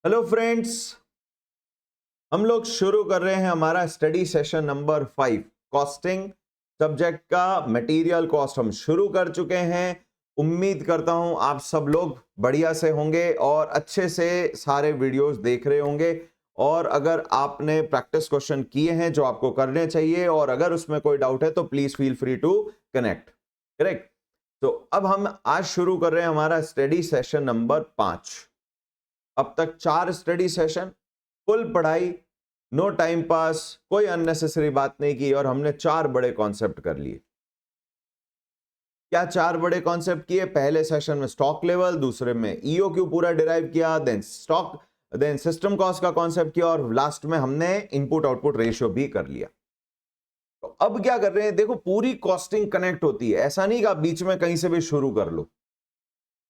Hello friends, हम लोग शुरू कर रहे हैं हमारा study session number 5 costing subject का मटेरियल कॉस्ट हम शुरू कर चुके हैं। उम्मीद करता हूं आप सब लोग बढ़िया से होंगे और अच्छे से सारे वीडियोस देख रहे होंगे। और अगर आपने प्रैक्टिस क्वेश्चन किए हैं जो आपको करने चाहिए और अगर उसमें कोई डाउट है तो please feel free to connect. Correct. तो अब हम आज शुरू कर रहे हैं हमारा स्टडी सेशन नंबर 5। अब तक 4 स्टडी सेशन, फुल पढ़ाई, नो टाइम पास, कोई अननेसेसरी बात नहीं की और हमने 4 बड़े कॉन्सेप्ट कर लिए। क्या 4 बड़े कॉन्सेप्ट किए? पहले सेशन में स्टॉक लेवल, दूसरे में ईओक्यू पूरा डिराइव किया, देन सिस्टम कॉस्ट का कॉन्सेप्ट किया और लास्ट में हमने इनपुट आउटपुट रेशियो भी कर लिया। तो अब क्या कर रहे हैं, देखो पूरी कॉस्टिंग कनेक्ट होती है, ऐसा नहीं कि आप बीच में कहीं से भी शुरू कर लो।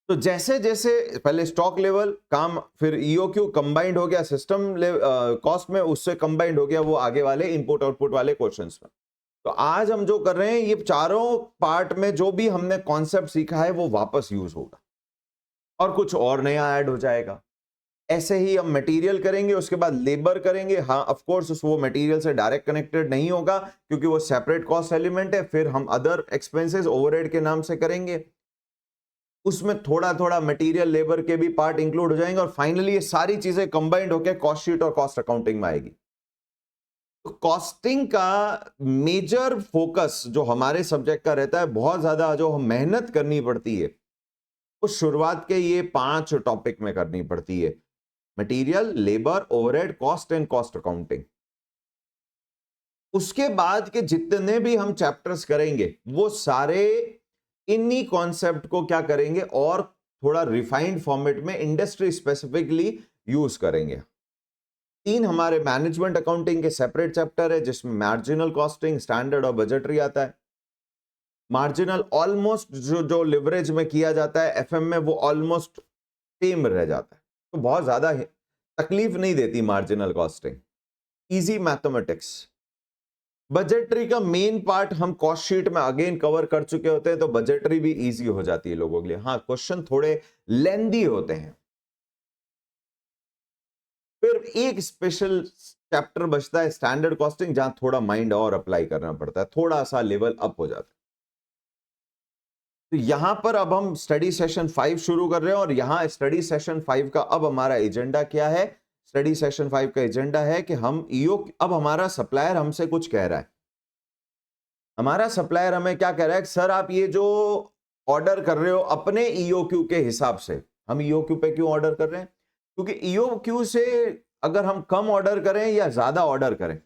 तो जैसे जैसे पहले स्टॉक लेवल काम, फिर ईओक्यू कंबाइंड हो गया सिस्टम कॉस्ट में, उससे कंबाइंड हो गया वो आगे वाले इनपुट आउटपुट वाले क्वेश्चंस में। तो आज हम जो कर रहे हैं, ये चारों पार्ट में जो भी हमने कॉन्सेप्ट सीखा है वो वापस यूज होगा और कुछ और नया ऐड हो जाएगा। ऐसे ही हम मटेरियल करेंगे, उसके बाद लेबर करेंगे। हाँ ऑफ कोर्स वो मटेरियल से डायरेक्ट कनेक्टेड नहीं होगा क्योंकि वो सेपरेट कॉस्ट एलिमेंट है। फिर हम अदर एक्सपेंसेस ओवरहेड के नाम से करेंगे, उसमें थोड़ा थोड़ा मटेरियल लेबर के भी पार्ट इंक्लूड हो जाएंगे और फाइनली ये सारी चीजें कंबाइंड होकर कॉस्ट शीट और कॉस्ट अकाउंटिंग में आएगी। तो कॉस्टिंग का मेजर फोकस जो हमारे सब्जेक्ट का रहता है, बहुत ज्यादा जो हम मेहनत करनी पड़ती है वो शुरुआत के ये 5 टॉपिक में करनी पड़ती है: material, labour, overhead, cost and cost accounting. उसके बाद के जितने भी हम चैप्टर्स करेंगे वो सारे इन्हीं कॉन्सेप्ट को क्या करेंगे और थोड़ा रिफाइंड फॉर्मेट में इंडस्ट्री स्पेसिफिकली यूज करेंगे। 3 हमारे मैनेजमेंट अकाउंटिंग के सेपरेट चैप्टर है जिसमें मार्जिनल कॉस्टिंग, स्टैंडर्ड और बजटरी आता है। मार्जिनल ऑलमोस्ट जो लिवरेज में किया जाता है एफएम में, वो ऑलमोस्ट सेम रह जाता है, तो बहुत ज्यादा तकलीफ नहीं देती marginal costing, easy mathematics. Budgetary का मेन पार्ट हम कॉस्ट शीट में अगेन कवर कर चुके होते हैं, तो बजटरी भी इजी हो जाती है लोगों के लिए। हाँ क्वेश्चन थोड़े लेंदी होते हैं। फिर एक स्पेशल चैप्टर बचता है स्टैंडर्ड कॉस्टिंग, जहां थोड़ा माइंड और अप्लाई करना पड़ता है, थोड़ा सा लेवल अप हो जाता है। तो यहां पर अब हम स्टडी सेशन 5 शुरू कर रहे हैं और यहां स्टडी सेशन 5 का अब हमारा एजेंडा क्या है? स्टडी सेशन 5 का एजेंडा है कि हम अब हमारा सप्लायर हमसे कुछ कह रहा है। हमारा सप्लायर हमें क्या कह रहा है? सर आप ये जो ऑर्डर कर रहे हो अपने ईओक्यू के हिसाब से, हम ईओक्यू पे क्यों ऑर्डर कर रहे हैं? क्योंकि ईओक्यू से अगर हम कम ऑर्डर करें या ज्यादा ऑर्डर करें,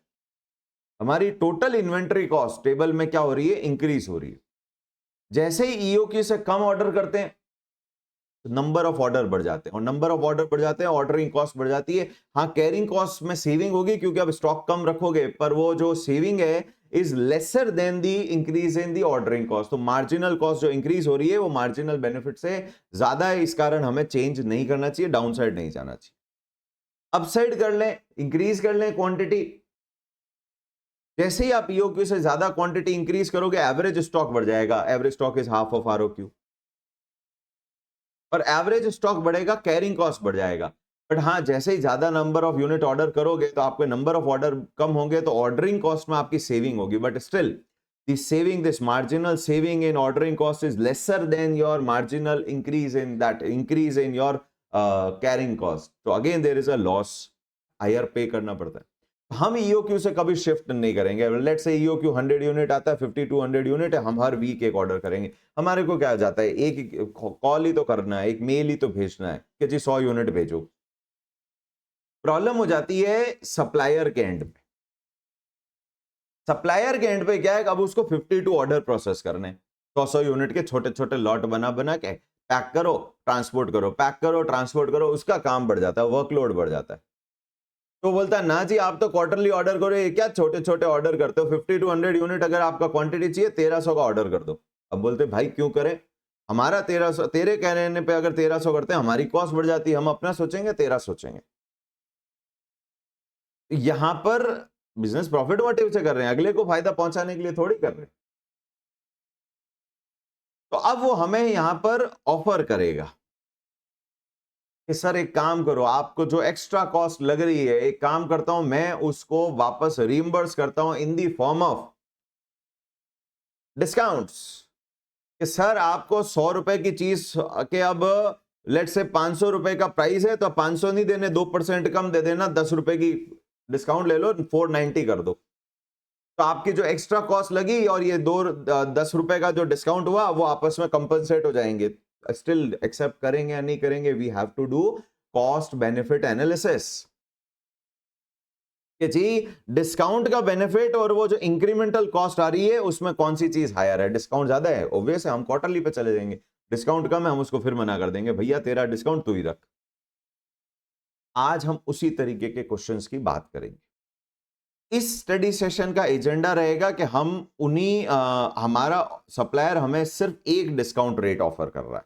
हमारी टोटल इन्वेंट्री कॉस्ट टेबल में क्या हो रही है? इंक्रीज हो रही है। जैसे ही ईओक्यू से कम ऑर्डर करते हैं नंबर ऑफ ऑर्डर बढ़ जाते हैं और नंबर ऑफ ऑर्डर बढ़ जाते हैं, ऑर्डरिंग कॉस्ट बढ़ जाती है। हाँ कैरिंग कॉस्ट में सेविंग होगी क्योंकि अब स्टॉक कम रखोगे, पर वो जो सेविंग है is lesser than the increase in the ordering cost. तो मार्जिनल कॉस्ट जो इंक्रीज हो रही है वो मार्जिनल बेनिफिट से ज्यादा है, इस कारण हमें चेंज नहीं करना चाहिए, डाउन साइड नहीं जाना चाहिए। अपसाइड कर लें, इंक्रीज कर लें क्वांटिटी। जैसे ही आप ईओक्यू से ज्यादा क्वांटिटी इंक्रीज करोगे एवरेज स्टॉक बढ़ जाएगा, average stock is half of ROQ, और एवरेज स्टॉक बढ़ेगा, कैरिंग कॉस्ट बढ़ जाएगा। बट हाँ जैसे ही ज्यादा नंबर ऑफ यूनिट ऑर्डर करोगे तो आपके नंबर ऑफ ऑर्डर कम होंगे तो ऑर्डरिंग कॉस्ट में आपकी सेविंग होगी, but still this marginal saving in ordering cost is lesser than your marginal increase in your carrying cost. So again there is a loss, higher पे करना पड़ता है। हम ईओक्यू से कभी शिफ्ट नहीं करेंगे। लेट्स से ईओक्यू 100 यूनिट आता है, 50 टू 100 यूनिट है, हम हर वीक एक ऑर्डर करेंगे। हमारे को क्या जाता है, एक कॉल ही तो करना है, एक मेल ही तो भेजना है कि जी 100 यूनिट भेजो। प्रॉब्लम हो जाती है सप्लायर के एंड पे। सप्लायर के एंड पे क्या है, अब उसको 52 ऑर्डर प्रोसेस करने, 100 यूनिट के छोटे छोटे लॉट बना बना के पैक करो ट्रांसपोर्ट करो, पैक करो ट्रांसपोर्ट करो, उसका काम बढ़ जाता है, वर्कलोड बढ़ जाता है। तो बोलता है ना जी आप तो क्वार्टरली ऑर्डर करो, ये क्या छोटे छोटे ऑर्डर करते हो, 50 टू 100 यूनिट अगर आपका क्वांटिटी चाहिए 1300 का ऑर्डर कर दो। अब बोलते भाई क्यों करें, हमारा 1300, तेरे कहने पे अगर 1300 करते हैं हमारी कॉस्ट बढ़ जाती है, हम अपना सोचेंगे तेरा सोचेंगे। यहां पर बिजनेस प्रॉफिट मोटिव से कर रहे हैं, अगले को फायदा पहुंचाने के लिए थोड़ी कर रहे हैं। तो अब वो हमें यहां पर ऑफर करेगा कि सर एक काम करो, आपको जो एक्स्ट्रा कॉस्ट लग रही है, एक काम करता हूं मैं उसको वापस रीइंबर्स करता हूं इन दी फॉर्म ऑफ डिस्काउंट्स। कि सर आपको 100 रुपए की चीज के अब लेट से 500 रुपए का प्राइस है, तो 500 नहीं देने, 2% कम दे देना, 10 रुपए की डिस्काउंट ले लो, 490 कर दो। तो आपकी जो एक्स्ट्रा कॉस्ट लगी और ये 10 रुपए का जो डिस्काउंट हुआ वो आपस में कंपनसेट हो जाएंगे। स्टिल एक्सेप्ट करेंगे या नहीं करेंगे, we have to do cost benefit analysis कि जी डिस्काउंट का बेनिफिट और वो जो इंक्रीमेंटल कॉस्ट आ रही है उसमें कौन सी चीज हायर है। डिस्काउंट ज्यादा है, ऑब्वियस है, हम क्वार्टरली पे चले जाएंगे। डिस्काउंट कम है, हम उसको फिर मना कर देंगे, भैया तेरा डिस्काउंट तू ही रख। आज हम उसी तरीके के क्वेश्चंस की बात करेंगे। इस स्टडी सेशन का एजेंडा रहेगा कि हम हमारा सप्लायर हमें सिर्फ एक डिस्काउंट रेट ऑफर कर रहा है।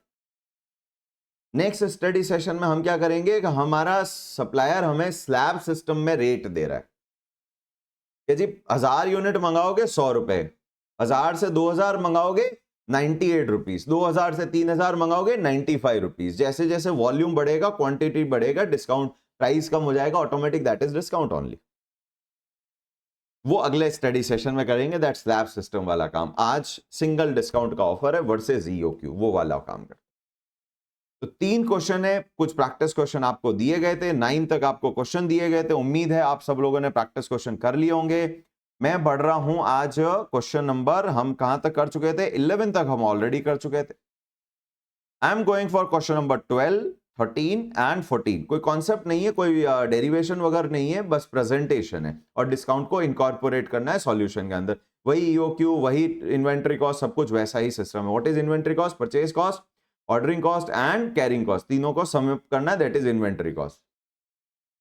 नेक्स्ट स्टडी सेशन में हम क्या करेंगे कि हमारा सप्लायर हमें स्लैब सिस्टम में रेट दे रहा है कि जी 1000 यूनिट मंगाओगे 100 रुपए, 1000 से 2000 मंगाओगे 98 रुपीज, 2000 से 3000 मंगाओगे 95 रुपीज। जैसे जैसे वॉल्यूम बढ़ेगा, क्वांटिटी बढ़ेगा, डिस्काउंट प्राइस कम हो जाएगा, automatic that is discount only. वो अगले स्टडी सेशन में करेंगे, दैट स्लैब सिस्टम वाला काम। आज सिंगल डिस्काउंट का ऑफर है वर्सेस ईओक्यू, वो वाला काम कर। तो 3 क्वेश्चन है, कुछ प्रैक्टिस क्वेश्चन आपको दिए गए थे, 9 तक आपको क्वेश्चन दिए गए थे। उम्मीद है आप सब लोगों ने प्रैक्टिस क्वेश्चन कर लिए होंगे। मैं बढ़ रहा हूं आज क्वेश्चन नंबर, हम कहां तक कर चुके थे, 11 तक हम ऑलरेडी कर चुके थे। I am going for question number 12, 13 and 14। कोई कॉन्सेप्ट नहीं है, कोई डेरिवेशन वगैरह नहीं है, बस प्रेजेंटेशन है और डिस्काउंट को इनकॉर्पोरेट करना है सॉल्यूशन के अंदर। वही ईओक्यू, वही इन्वेंट्री कॉस्ट, सब कुछ वैसा ही सिस्टम है। What is inventory cost? Purchase cost, ordering cost and carrying cost, तीनों को सम करना है, that is inventory cost.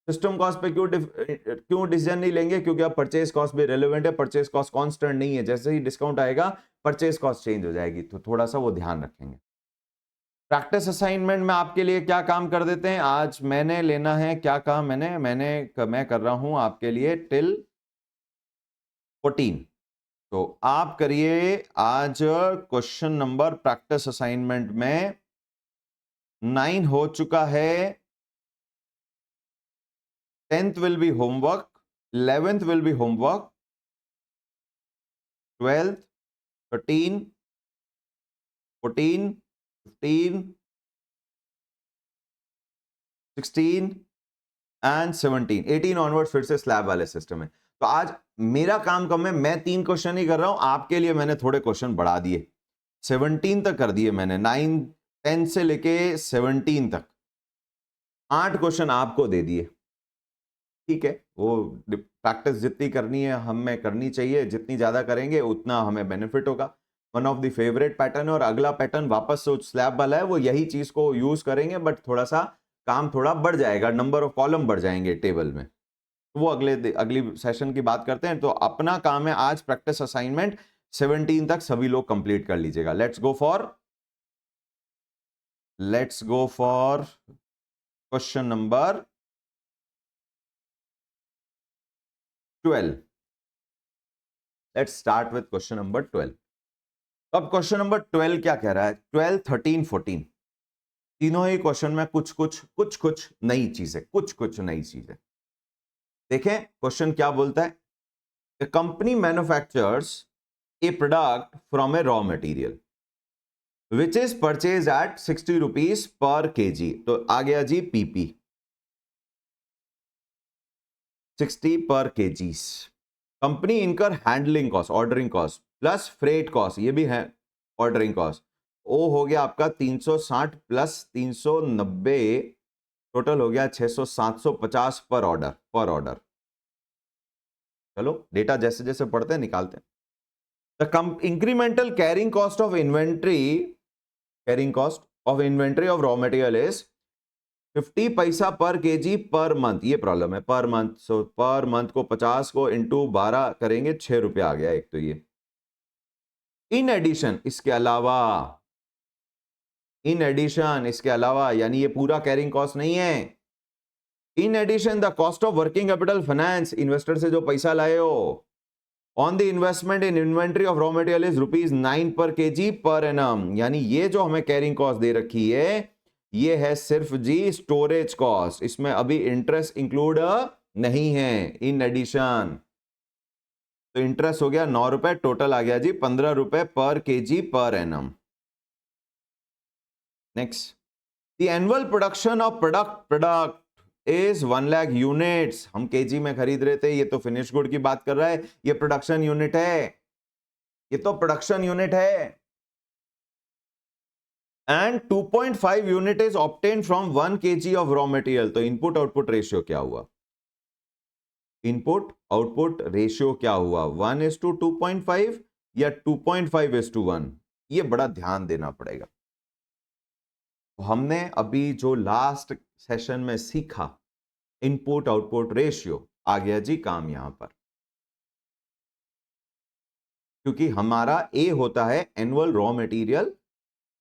System cost पे क्यों डिसीजन नहीं लेंगे? क्योंकि अब परचेज कॉस्ट भी रेलेवेंट है, परचेज कॉस्ट कांस्टेंट नहीं है। जैसे ही डिस्काउंट आएगा परचेज कॉस्ट चेंज हो जाएगी, तो थोड़ा सा वो ध्यान रखेंगे। प्रैक्टिस असाइनमेंट में आपके लिए क्या काम कर देते हैं आज? मैंने लेना है क्या काम, मैं कर रहा हूं आपके लिए टिल 14। तो आप करिए आज क्वेश्चन नंबर, प्रैक्टिस असाइनमेंट में 9 हो चुका है, 10th will be homework, 11th will be homework, 12th, 13, 14, 15, 16 and 17, 18 onward फिर से स्लैब वाले सिस्टम है। तो आज मेरा काम कम है, मैं 3 क्वेश्चन ही कर रहा हूं, आपके लिए मैंने थोड़े क्वेश्चन बढ़ा दिए, 17 तक कर दिए मैंने, 9, 10 से लेके 17 तक 8 क्वेश्चन आपको दे दिए। ठीक है, वो प्रैक्टिस जितनी करनी है हमें करनी चाहिए, जितनी ज्यादा करेंगे उतना हमें बेनिफिट होगा। One of the favourite pattern है, और अगला पैटर्न वापस से स्लैब वाला है, वो यही चीज को यूज करेंगे, बट थोड़ा सा काम थोड़ा बढ़ जाएगा, नंबर ऑफ कॉलम बढ़ जाएंगे टेबल में। वो अगली सेशन की बात करते हैं। तो अपना काम है आज प्रैक्टिस असाइनमेंट 17 तक सभी लोग कंप्लीट कर लीजिएगा। Let's go for question number 12। Let's start with question number 12। अब क्वेश्चन नंबर 12 क्या कह रहा है? 12, 13, 14 तीनों ही क्वेश्चन में कुछ नई चीजें। देखें क्वेश्चन क्या बोलता है। The company manufactures a product from a raw material which is purchase at 60 rupees per kg. तो आ गया जी PP 60 per kgs. Company incur handling cost, ordering cost plus freight cost, ये भी है ऑर्डरिंग कॉस्ट, वो हो गया आपका 360 प्लस 390, टोटल हो गया 600, 750 पर ऑर्डर। चलो डेटा जैसे जैसे पढ़ते हैं निकालते हैं। The incremental carrying cost of inventory of raw material is 50 पैसा पर केजी पर मंथ। ये प्रॉब्लम है, पर मंथ। सो पर मंथ को 50 को इंटू 12 करेंगे, 6 रुपये आ गया एक। तो ये इन एडिशन, इसके अलावा, यानी ये पूरा कैरिंग कॉस्ट नहीं है। In addition the cost of working capital finance, investor से जो पैसा लाए हो, on the investment in inventory of raw material is ₹9 per KG per annum. यानी ये जो हमें कैरिंग कॉस्ट दे रखी है, ये है सिर्फ जी स्टोरेज कॉस्ट, इसमें अभी इंटरेस्ट इंक्लूड नहीं है इन एडिशन। तो इंटरेस्ट हो गया 9 रुपए, टोटल आ गया जी 15 रुपए पर KG per annum. Next, the annual production of product is 1 lakh units. हम केजी में खरीद रहे थे, ये तो फिनिश गुड की बात कर रहा है, ये प्रोडक्शन यूनिट है, ये तो प्रोडक्शन यूनिट है। And 2.5 unit is obtain from 1 KG of raw material. तो इनपुट आउटपुट रेशियो क्या हुआ? इनपुट आउटपुट रेशियो क्या हुआ? 1:2.5 या 2.5:1? ये बड़ा ध्यान देना पड़ेगा। तो हमने अभी जो लास्ट सेशन में सीखा इनपुट आउटपुट रेशियो, आ गया जी काम यहां पर, क्योंकि हमारा ए होता है annual raw material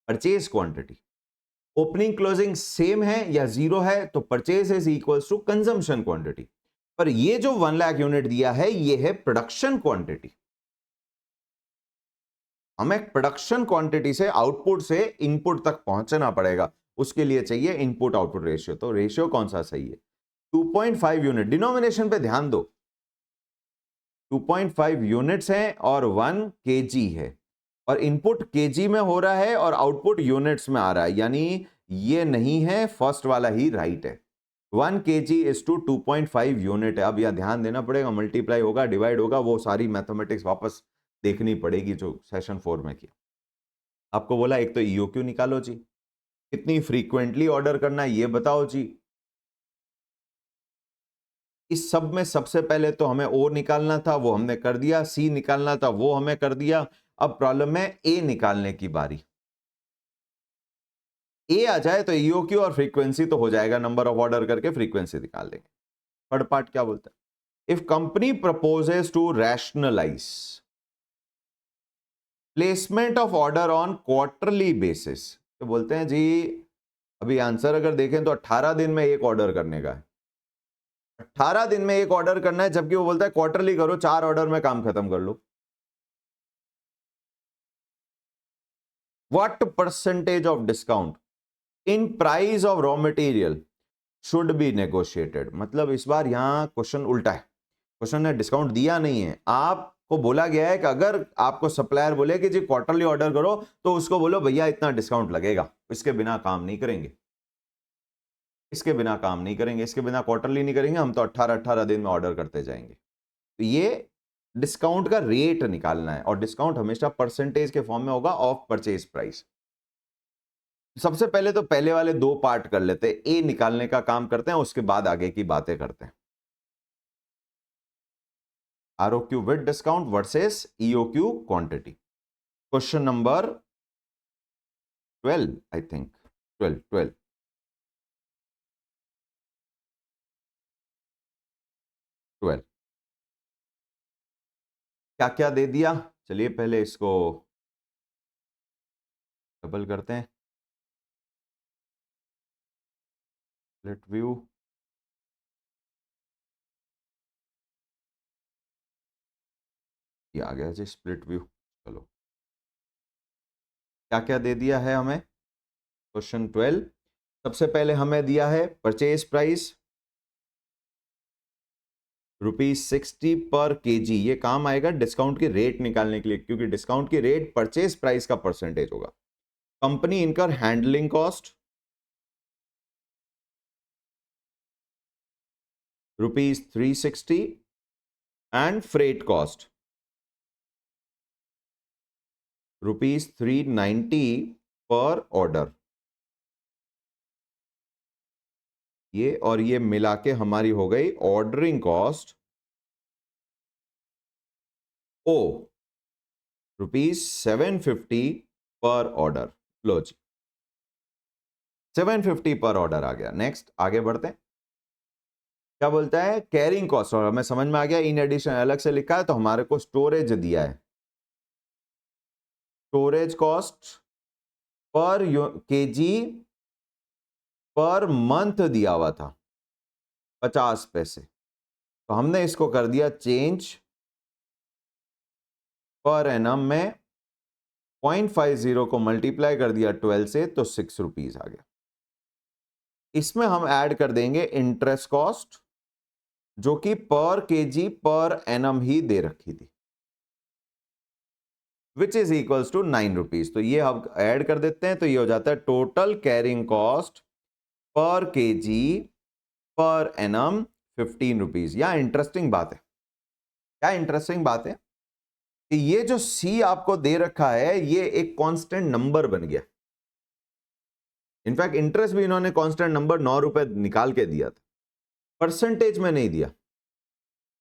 purchase quantity. Opening closing same है या जीरो है तो purchase is equals to consumption quantity. पर ये जो 1 लाख यूनिट दिया है ये है प्रोडक्शन क्वांटिटी। हमें प्रोडक्शन क्वांटिटी से आउटपुट से इनपुट तक पहुंचना पड़ेगा, उसके लिए चाहिए इनपुट आउटपुट रेशियो। तो रेशियो कौन सा सही है? 2.5 यूनिट, डिनोमिनेशन पे ध्यान दो, 2.5 यूनिट्स हैं और 1 केजी है, और इनपुट केजी में हो रहा है और आउटपुट यूनिट्स में आ रहा है, यानी ये नहीं है, फर्स्ट वाला ही राइट है। 1 केजी इज टू 2.5 यूनिट है। अब यह ध्यान देना पड़ेगा, मल्टीप्लाई होगा, डिवाइड होगा, वो सारी मैथमेटिक्स वापस देखनी पड़ेगी जो सेशन 4 में किया। आपको बोला एक तो ईओक्यू निकालो जी, कितनी फ्रीक्वेंटली ऑर्डर करना है ये बताओ जी। इस सब में सबसे पहले तो हमें ओ निकालना था, वो हमने कर दिया, सी निकालना था, वो हमें कर दिया। अब प्रॉब्लम है ए निकालने की बारी। ए आ जाए तो ईओक्यू और फ्रीक्वेंसी तो हो जाएगा, नंबर ऑफ ऑर्डर करके फ्रीक्वेंसी निकाल देंगे। थर्ड पार्ट क्या बोलता है? If company proposes to rationalise placement of order on quarterly basis, तो बोलते हैं जी अभी आंसर अगर देखें तो 18 दिन में एक ऑर्डर करने का है, 18 दिन में एक ऑर्डर करना है, जबकि वो बोलता है क्वार्टरली करो, 4 ऑर्डर में काम खत्म कर लो। What percentage of discount in price of raw material should be negotiated? मतलब इस बार यहां क्वेश्चन उल्टा है, क्वेश्चन ने डिस्काउंट दिया नहीं है, आपको बोला गया है कि अगर आपको सप्लायर बोले कि जी क्वार्टरली ऑर्डर करो तो उसको बोलो भैया इतना डिस्काउंट लगेगा, इसके बिना काम नहीं करेंगे, इसके बिना काम नहीं करेंगे, इसके बिना क्वार्टरली नहीं करेंगे, हम तो 18-18 दिन में ऑर्डर करते जाएंगे। तो ये डिस्काउंट का रेट निकालना है, और डिस्काउंट हमेशा परसेंटेज के फॉर्म में होगा ऑफ परचेज प्राइस। सबसे पहले तो पहले वाले दो पार्ट कर लेते हैं, ए निकालने का काम करते हैं, उसके बाद आगे की बातें करते हैं। ROQ with discount versus EOQ quantity. Question number 12 I think, 12 क्या क्या दे दिया? चलिए पहले इसको डबल करते हैं, स्प्लिट व्यू। ये आ गया जी स्प्लिट व्यू। चलो क्या क्या दे दिया है हमें? क्वेश्चन 12 सबसे पहले हमें दिया है परचेज प्राइस ₹60 पर केजी। ये काम आएगा डिस्काउंट की रेट निकालने के लिए, क्योंकि डिस्काउंट की रेट परचेज प्राइस का परसेंटेज होगा। Company incur handling cost ₹360 and freight cost ₹390 पर ऑर्डर। ये और ये मिला के हमारी हो गई ऑर्डरिंग कॉस्ट ओ ₹750 पर ऑर्डर। लो जी 750 पर ऑर्डर आ गया। नेक्स्ट आगे बढ़ते हैं, क्या बोलता है? कैरिंग कॉस्ट, और हमें समझ में आ गया, इन एडिशन अलग से लिखा है तो हमारे को स्टोरेज दिया है, storage cost per KG per month दिया हुआ था 50 पैसे, तो हमने इसको कर दिया चेंज पर एनम में 0.50 को मल्टीप्लाई कर दिया 12 से तो ₹6 आ गया। इसमें हम ऐड कर देंगे इंटरेस्ट कॉस्ट, जो कि पर केजी पर एनम ही दे रखी थी, which is equals to 9 rupees. तो ये हम ऐड कर देते हैं, तो ये हो जाता है टोटल कैरिंग कॉस्ट पर केजी पर एनम 15 रुपीज। या इंटरेस्टिंग बात है, क्या इंटरेस्टिंग बात है कि ये जो सी आपको दे रखा है ये एक कांस्टेंट नंबर बन गया। इनफैक्ट इंटरेस्ट भी इन्होंने कांस्टेंट नंबर 9 रुपए निकाल के दिया था, परसेंटेज में नहीं दिया।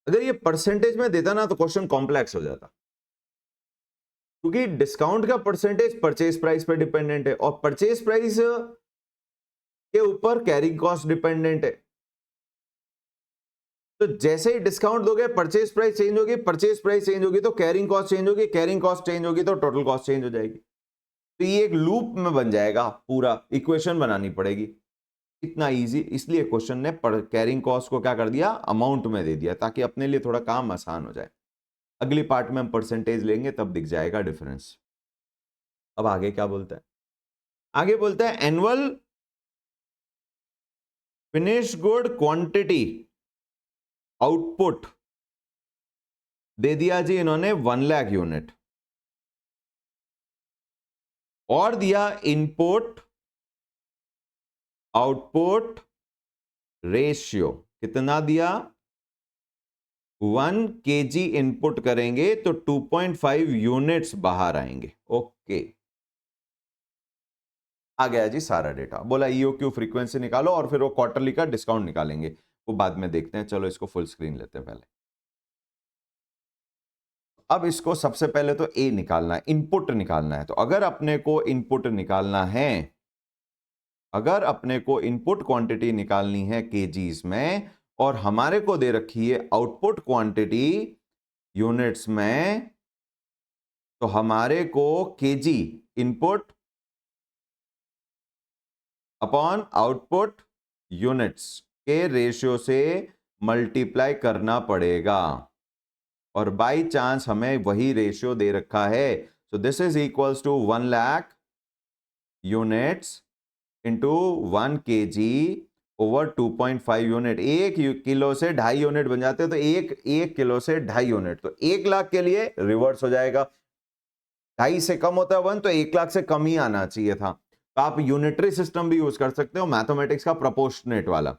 अगर ये परसेंटेज में देता ना तो क्वेश्चन कॉम्प्लेक्स हो जाता, क्योंकि डिस्काउंट का परसेंटेज परचेज प्राइस पे डिपेंडेंट है और परचेज प्राइस के ऊपर कैरिंग कॉस्ट डिपेंडेंट है। तो जैसे ही डिस्काउंट दोगे परचेज प्राइस चेंज होगी, परचेज प्राइस चेंज होगी तो कैरिंग कॉस्ट चेंज होगी, कैरिंग कॉस्ट चेंज होगी तो टोटल कॉस्ट चेंज हो जाएगी। तो ये एक लूप में बन जाएगा, पूरा इक्वेशन बनानी पड़ेगी। इतना इजी, इसलिए क्वेश्चन ने कैरिंग कॉस्ट को क्या कर दिया, अमाउंट में दे दिया, ताकि अपने लिए थोड़ा काम आसान हो जाए। अगली पार्ट में हम परसेंटेज लेंगे तब दिख जाएगा डिफरेंस। अब आगे क्या बोलता है, आगे बोलता है annual finish good quantity output दे दिया जी इन्होंने 1 लाख यूनिट, और दिया इनपुट आउटपुट रेशियो कितना दिया, 1 केजी इनपुट करेंगे तो 2.5 यूनिट्स बाहर आएंगे। ओके, आ गया जी सारा डेटा। बोला ईओक्यू फ्रीक्वेंसी निकालो और फिर वो क्वार्टरली का डिस्काउंट निकालेंगे, वो बाद में देखते हैं। चलो इसको फुल स्क्रीन लेते हैं पहले। अब इसको सबसे पहले तो ए निकालना है, इनपुट निकालना है। तो अगर अपने को इनपुट निकालना है, अगर अपने को इनपुट क्वांटिटी निकालनी है केजीज में, और हमारे को दे रखी है आउटपुट क्वांटिटी यूनिट्स में, तो हमारे को KG input upon output units के रेशियो से मल्टीप्लाई करना पड़ेगा। और बाय चांस हमें वही रेशियो दे रखा है, so this is equals to 1 lakh units into 1 KG over 2.5 unit. 1 kilo से 2.5 यूनिट बन जाते हैं, तो एक किलो से 2.5 यूनिट, तो 1 लाख के लिए रिवर्स हो जाएगा। 2.5 से कम होता है 1, तो 1 लाख से कम ही आना चाहिए था। तो आप यूनिटरी सिस्टम भी यूज कर सकते हो, मैथमेटिक्स का प्रोपोर्शनेट वाला।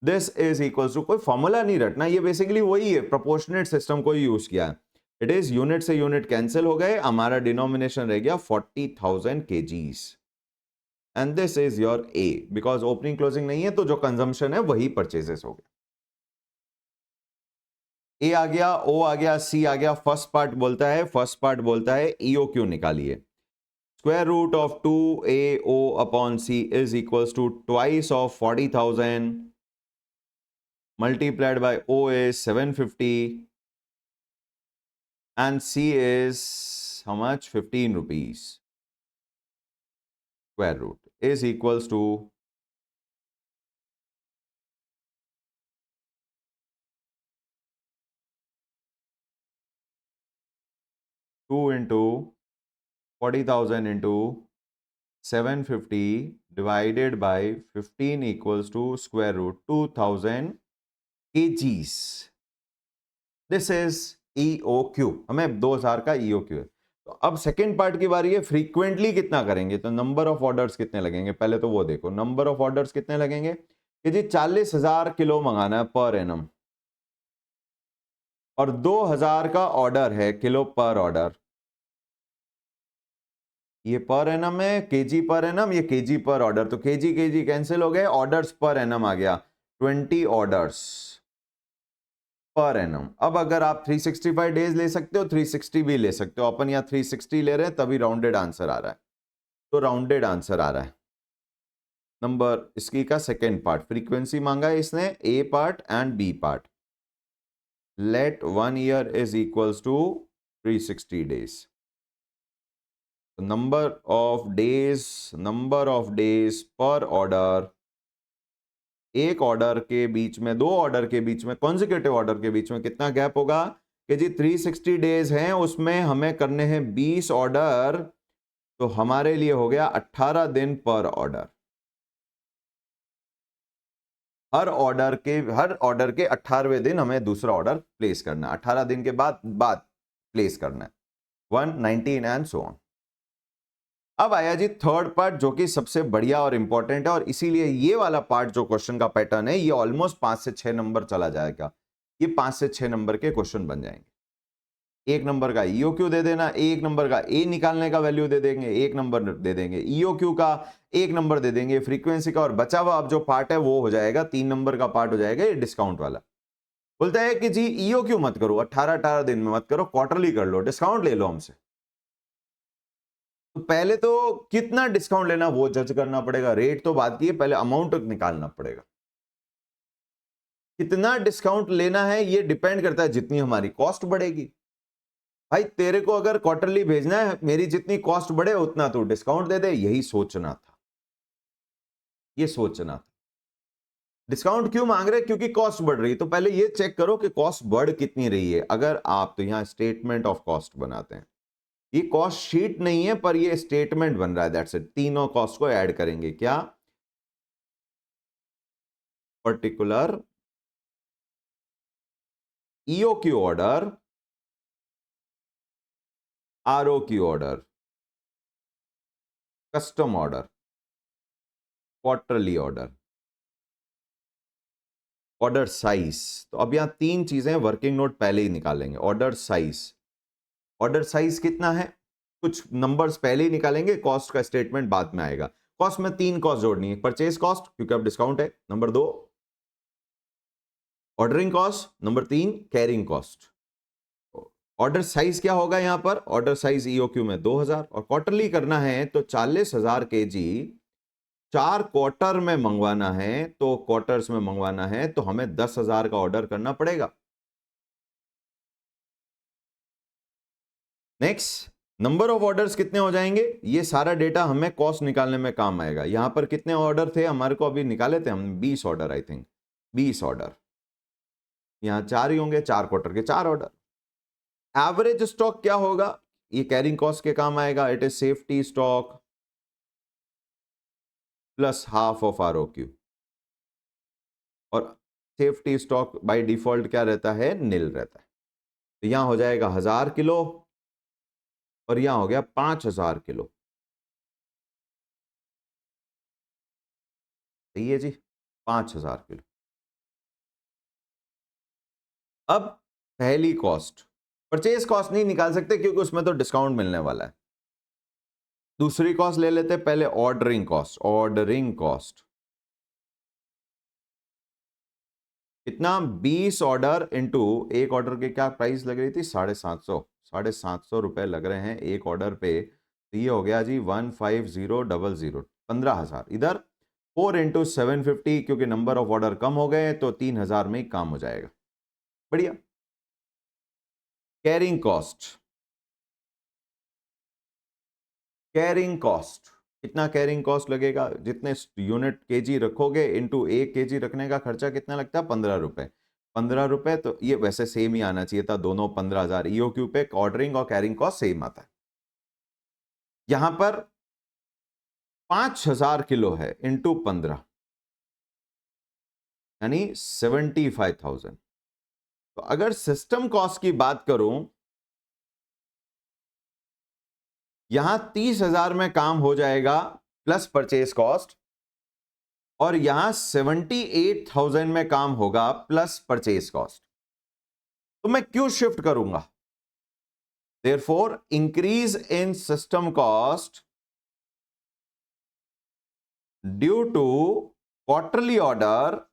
दिस इज इक्वल्स टू, कोई फॉर्मूला नहीं रटना, ये बेसिकली वही है, प्रोपोर्शनेट सिस्टम को यूज किया है। इट इज यूनिट से यूनिट कैंसिल हो गए, हमारा डिनोमिनेशन रह गया 40,000 KGs, and this is your A, because opening closing नहीं है तो जो कंजम्पशन है वही परचेजेस हो गए। ए आ गया, ओ आ गया, सी आ गया। फर्स्ट पार्ट बोलता है ईओक्यू निकालिए। Square root of 2AO upon C is equals to twice of 40,000 multiplied by O is 750 and C is how much, 15 rupees. Square root is equals to 2 into 40,000 into 750 divided by 15 equals to square root 2000 kgs. This is EOQ, हमें 2000 का EOQ है। तो अब second part की बारी है, frequently कितना करेंगे, तो नंबर ऑफ ऑर्डर्स कितने लगेंगे, पहले तो वो देखो। नंबर ऑफ ऑर्डर्स कितने लगेंगे कि जी 40,000 किलो मंगाना है पर एनम, और 2000 का ऑर्डर है किलो पर ऑर्डर। ये पर एनम है, केजी पर एनम, ये केजी पर ऑर्डर, तो केजी केजी कैंसिल हो गए, ऑर्डर्स पर एनम आ गया, 20 ऑर्डर्स पर एनम। अब अगर आप 365 डेज ले सकते हो, 360 भी ले सकते हो, अपन यहाँ 360 ले रहे हैं तभी राउंडेड आंसर आ रहा है, तो राउंडेड आंसर आ रहा है। नंबर इसकी का सेकेंड पार्ट, फ्रीक्वेंसी मांगा है इसने, A part and B part. Let 1 year is equals to 360 days. Number of days per order, एक ऑर्डर के बीच में, 2 ऑर्डर के बीच में, कॉन्जिक्यूटिव ऑर्डर के बीच में कितना गैप होगा कि जी 360 डेज हैं, उसमें हमें करने हैं 20 ऑर्डर, तो हमारे लिए हो गया 18 दिन पर ऑर्डर। हर ऑर्डर के 18वें दिन हमें दूसरा ऑर्डर प्लेस करना है, 18 दिन के बाद प्लेस करना है, 119 एंड सो ऑन। अब आया जी थर्ड पार्ट, जो कि सबसे बढ़िया और इंपॉर्टेंट है, और इसीलिए ये वाला पार्ट जो क्वेश्चन का पैटर्न है ये ऑलमोस्ट 5 से 6 नंबर चला जाएगा। ये 5 से 6 नंबर के क्वेश्चन बन जाएंगे। 1 नंबर का ईओक्यू दे देना, 1 नंबर का ए निकालने का वैल्यू दे देंगे, 1 नंबर दे देंगे ईओक्यू का, 1 नंबर दे देंगे फ्रीक्वेंसी का, और बचा हुआ अब जो पार्ट है वो हो जाएगा 3 नंबर का पार्ट हो जाएगा ये डिस्काउंट वाला। बोलता है कि जी ईओक्यू मत करो, 18 दिन में मत करो, क्वार्टरली कर लो, डिस्काउंट ले लो हमसे। तो पहले तो कितना डिस्काउंट लेना वो जज करना पड़ेगा, रेट तो बात की है, पहले अमाउंट निकालना पड़ेगा। कितना डिस्काउंट लेना है ये डिपेंड करता है जितनी हमारी कॉस्ट बढ़ेगी। भाई तेरे को अगर क्वार्टरली भेजना है, मेरी जितनी कॉस्ट बढ़े उतना तो डिस्काउंट दे दे, यही सोचना था, ये सोचना था। डिस्काउंट क्यों मांग रहे? क्योंकि कॉस्ट बढ़ रही है। तो पहले ये चेक करो कि कॉस्ट बढ़ कितनी रही है। अगर आप तो यहां स्टेटमेंट ऑफ कॉस्ट बनाते हैं, ये कॉस्ट शीट नहीं है पर ये स्टेटमेंट बन रहा है, दैट्स इट। तीनों कॉस्ट को ऐड करेंगे, क्या? Particular EOQ order, ROQ order, custom order, quarterly order, order size. तो अब यहां 3 चीजें वर्किंग नोट पहले ही निकालेंगे। ऑर्डर साइज, ऑर्डर साइज कितना है, कुछ नंबर्स पहले ही निकालेंगे, कॉस्ट का स्टेटमेंट बाद में आएगा। कॉस्ट में 3 कॉस्ट जोड़नी है, परचेज कॉस्ट क्योंकि अब डिस्काउंट है, number 2 ordering cost, number 3 carrying cost. Order size क्या होगा यहां पर? ऑर्डर साइज ईओक्यू में 2000, और क्वार्टरली करना है तो 40,000 केजी 4 क्वार्टर में मंगवाना है, तो क्वार्टर्स में मंगवाना है तो हमें 10,000 का ऑर्डर करना पड़ेगा। नेक्स्ट, नंबर ऑफ ऑर्डर्स कितने हो जाएंगे? ये सारा डेटा हमें कॉस्ट निकालने में काम आएगा। यहां पर कितने ऑर्डर थे हमारे को अभी निकाले थे हम? 20 ऑर्डर, आई थिंक 20 ऑर्डर। यहां 4 ही होंगे, 4 क्वार्टर के 4 ऑर्डर। एवरेज स्टॉक क्या होगा? ये कैरिंग कॉस्ट के काम आएगा। It is safety stock plus half of ROQ, और सेफ्टी स्टॉक बाय डिफॉल्ट क्या रहता है? निल रहता है। तो यहां हो जाएगा 1000 किलो, और यहां हो गया 5000 किलो। सही है जी, 5000 किलो। अब पहली कॉस्ट, परचेज कॉस्ट नहीं निकाल सकते क्योंकि उसमें तो डिस्काउंट मिलने वाला है। दूसरी कॉस्ट ले लेते पहले, ऑर्डरिंग कॉस्ट। ऑर्डरिंग कॉस्ट कितना? 20 ऑर्डर इंटू एक ऑर्डर के क्या प्राइस लग रही थी? 750, 750 रुपए लग रहे हैं एक ऑर्डर पे। तो ये हो गया जी 15000, 15,000। इधर 4 इंटू 750, क्योंकि नंबर ऑफ ऑर्डर कम हो गए तो 3000 में ही काम हो जाएगा। बढ़िया। कैरिंग कॉस्ट, कैरिंग कॉस्ट कितना? कैरिंग कॉस्ट लगेगा, जितने यूनिट केजी रखोगे इंटू 1 केजी रखने का खर्चा कितना लगता है? 15 रुपए। 15 रुपए, तो ये वैसे सेम ही आना चाहिए था, दोनों 15,000। ईओक्यू पे ऑर्डरिंग और कैरिंग कॉस्ट सेम आता है। यहां पर 5000 किलो है इंटू 15, यानी 75,000। तो अगर सिस्टम कॉस्ट की बात करूं, यहां 30,000 में काम हो जाएगा प्लस परचेज कॉस्ट, और यहां 78,000 में काम होगा प्लस परचेज कॉस्ट। तो मैं क्यों शिफ्ट करूंगा? Therefore, increase in system cost due to quarterly order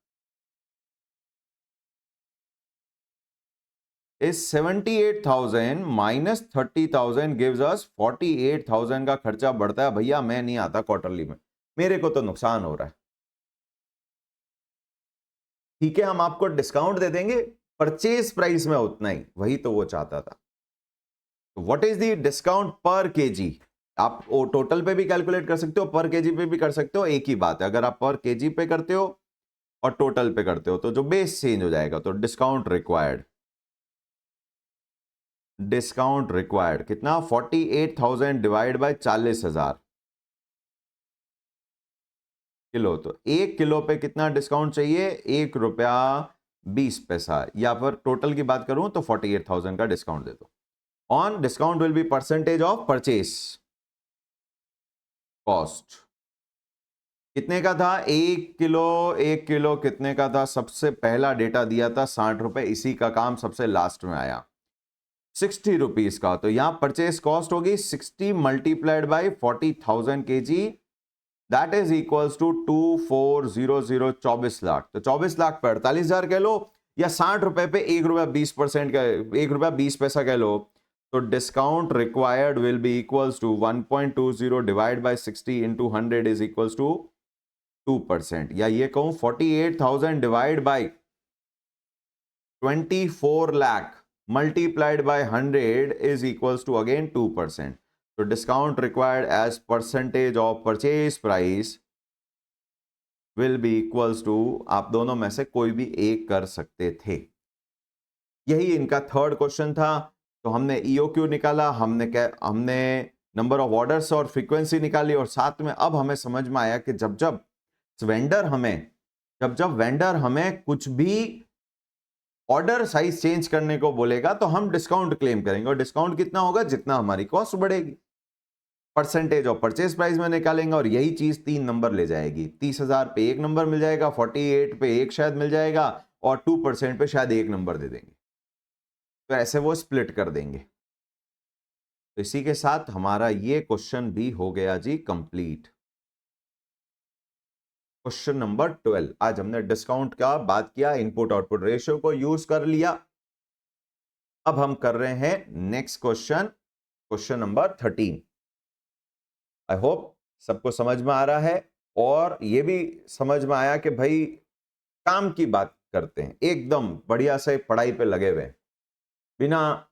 is 78,000 minus 30,000 gives us 48,000 का खर्चा बढ़ता है। भैया मैं नहीं आता क्वार्टरली में, मेरे को तो नुकसान हो रहा है। ठीक है, हम आपको डिस्काउंट दे देंगे, परचेज प्राइस में उतना ही, वही तो वो चाहता था। व्हाट इज द डिस्काउंट पर केजी? आप वो टोटल पे भी कैलकुलेट कर सकते हो, पर केजी पे भी कर सकते हो, एक ही बात है। अगर आप पर केजी पे करते हो और टोटल पे करते हो तो जो बेस चेंज हो जाएगा। तो डिस्काउंट रिक्वायर्ड, डिस्काउंट रिक्वायर्ड कितना? 48,000 डिवाइड बाय 40,000, किलो, तो 1 किलो पे कितना डिस्काउंट चाहिए? 1 रुपया 20 पैसा, या फिर टोटल की बात करूं तो 48,000 का डिस्काउंट दे दो। On discount will be percentage of purchase cost. कितने का था? 1 किलो कितने का था? सबसे पहला डेटा दिया था 60 रुपए, इसी का काम सबसे लास्ट में आया 60 रुपीज का। तो यहां परचेस कॉस्ट होगी 60 multiplied by 40,000 kg, that is equals to 2400, 24 lakh. तो 24 लाख पे 48,000 कह लो, या 60 रुपए पे 1 रुपया 20% का 1 रुपया 20 पैसा कह लो। तो discount required will be equals to 1.20 divide by 60 into 100 is equals to 2%, या ये कहूं 48,000 divide by 24 lakh multiplied by 100 is equals to again 2%. So discount required as percentage of purchase price will be equals to, आप दोनों में से कोई भी एक कर सकते थे। यही इनका थर्ड क्वेश्चन था। तो हमने EOQ निकाला, हमने नंबर ऑफ ऑर्डर्स और फ्रीक्वेंसी निकाली, और साथ में अब हमें समझ में आया कि जब वेंडर हमें कुछ भी ऑर्डर साइज चेंज करने को बोलेगा तो हम डिस्काउंट क्लेम करेंगे, और डिस्काउंट कितना होगा? जितना हमारी कॉस्ट बढ़ेगी। परसेंटेज ऑफ परचेस प्राइस में निकालेंगे, और यही चीज 3 नंबर ले जाएगी। 30,000 पे 1 नंबर मिल जाएगा, 48 पे 1 शायद मिल जाएगा, और 2% पे शायद 1 नंबर दे देंगे। तो ऐसे वो स्प्लिट कर देंगे। तो इसी के साथ हमारा ये क्वेश्चन भी हो गया जी कंप्लीट। Question number 12। आज हमने डिस्काउंट का बात किया, इनपुट आउटपुट रेशियो को यूज कर लिया। अब हम कर रहे हैं next question, question number 13। I hope सबको समझ में आ रहा है, और यह भी समझ में आया कि भाई काम की बात करते हैं, एकदम बढ़िया से पढ़ाई पे लगे हुए, बिना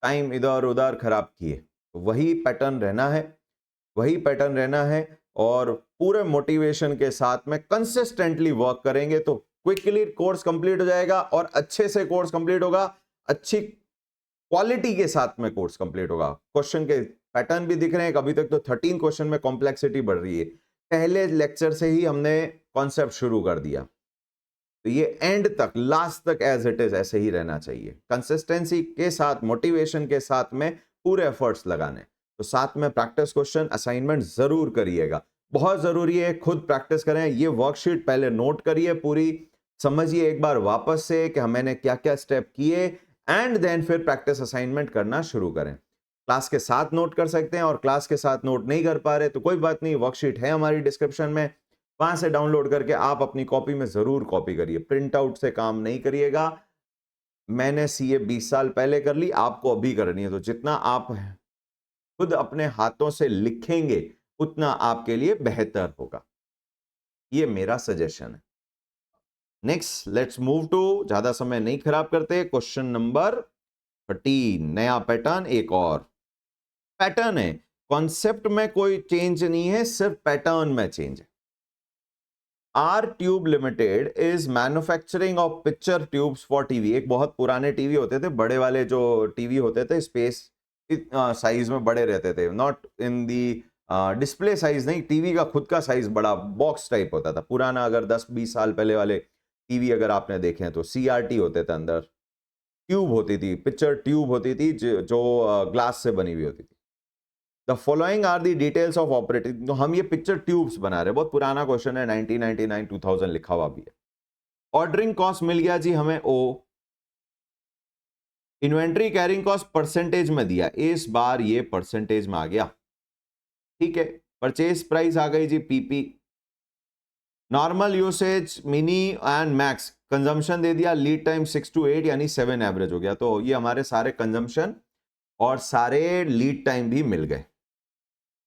टाइम इधर उधर खराब किए। वही पैटर्न रहना है, और पूरे मोटिवेशन के साथ में कंसिस्टेंटली वर्क करेंगे तो क्विकली कोर्स कंप्लीट हो जाएगा, और अच्छे से कोर्स कंप्लीट होगा, अच्छी क्वालिटी के साथ में कोर्स कंप्लीट होगा। क्वेश्चन के पैटर्न भी दिख रहे हैं। अभी तक तो 13 क्वेश्चन में कॉम्प्लेक्सिटी बढ़ रही है, पहले लेक्चर से ही हमने कॉन्सेप्ट शुरू कर दिया, तो ये एंड तक, लास्ट तक एज इट इज ऐसे ही रहना चाहिए। कंसिस्टेंसी के साथ, मोटिवेशन के साथ में पूरे एफर्ट्स लगाने। तो साथ में प्रैक्टिस क्वेश्चन असाइनमेंट जरूर करिएगा, बहुत जरूरी है। खुद प्रैक्टिस करें, ये वर्कशीट पहले नोट करिए, पूरी समझिए एक बार वापस से कि मैंने क्या क्या स्टेप किए, एंड देन फिर प्रैक्टिस असाइनमेंट करना शुरू करें। क्लास के साथ नोट कर सकते हैं, और क्लास के साथ नोट नहीं कर पा रहे तो कोई बात नहीं, वर्कशीट है हमारी डिस्क्रिप्शन में, वहां से डाउनलोड करके आप अपनी कॉपी में जरूर कॉपी करिए। प्रिंट आउट से काम नहीं करिएगा। मैंने सीए 20 साल पहले कर ली, आपको अभी करनी है। तो जितना आप खुद अपने हाथों से लिखेंगे उतना आपके लिए बेहतर होगा, ये मेरा सजेशन है। नेक्स्ट लेट्स मूव टू, ज्यादा समय नहीं खराब करते, क्वेश्चन नंबर 13। नया पैटर्न, एक और पैटर्न है, कॉन्सेप्ट में कोई चेंज नहीं है, सिर्फ पैटर्न में चेंज है। R Tube Limited is manufacturing of picture tubes for TV. एक बहुत पुराने टीवी होते थे, बड़े वाले जो टीवी होते थे, स्पेस साइज में बड़े रहते थे, not in the display size नहीं, टीवी का खुद का साइज बड़ा बॉक्स टाइप होता था पुराना। अगर 10-20 साल पहले वाले टीवी अगर आपने देखे हैं तो सीआरटी होते थे, अंदर ट्यूब होती थी, पिक्चर ट्यूब होती थी जो ग्लास से बनी हुई होती थी। The following are the details of operating. तो हम ये पिक्चर ट्यूब्स बना रहे हैं, बहुत पुराना क्वेश्चन है, 1999 2000 लिखा हुआ भी है। ऑर्डरिंग कॉस्ट मिल गया जी हमें ओ। इन्वेंट्री कैरिंग कॉस्ट परसेंटेज में दिया, इस बार ये परसेंटेज में आ गया, ठीक है। परचेज प्राइस आ गई जी PP. Normal usage, mini and max consumption दे दिया, लीड टाइम 6 to 8 यानी 7 एवरेज हो गया। तो ये हमारे सारे कंजम्पशन और सारे लीड टाइम भी मिल गए।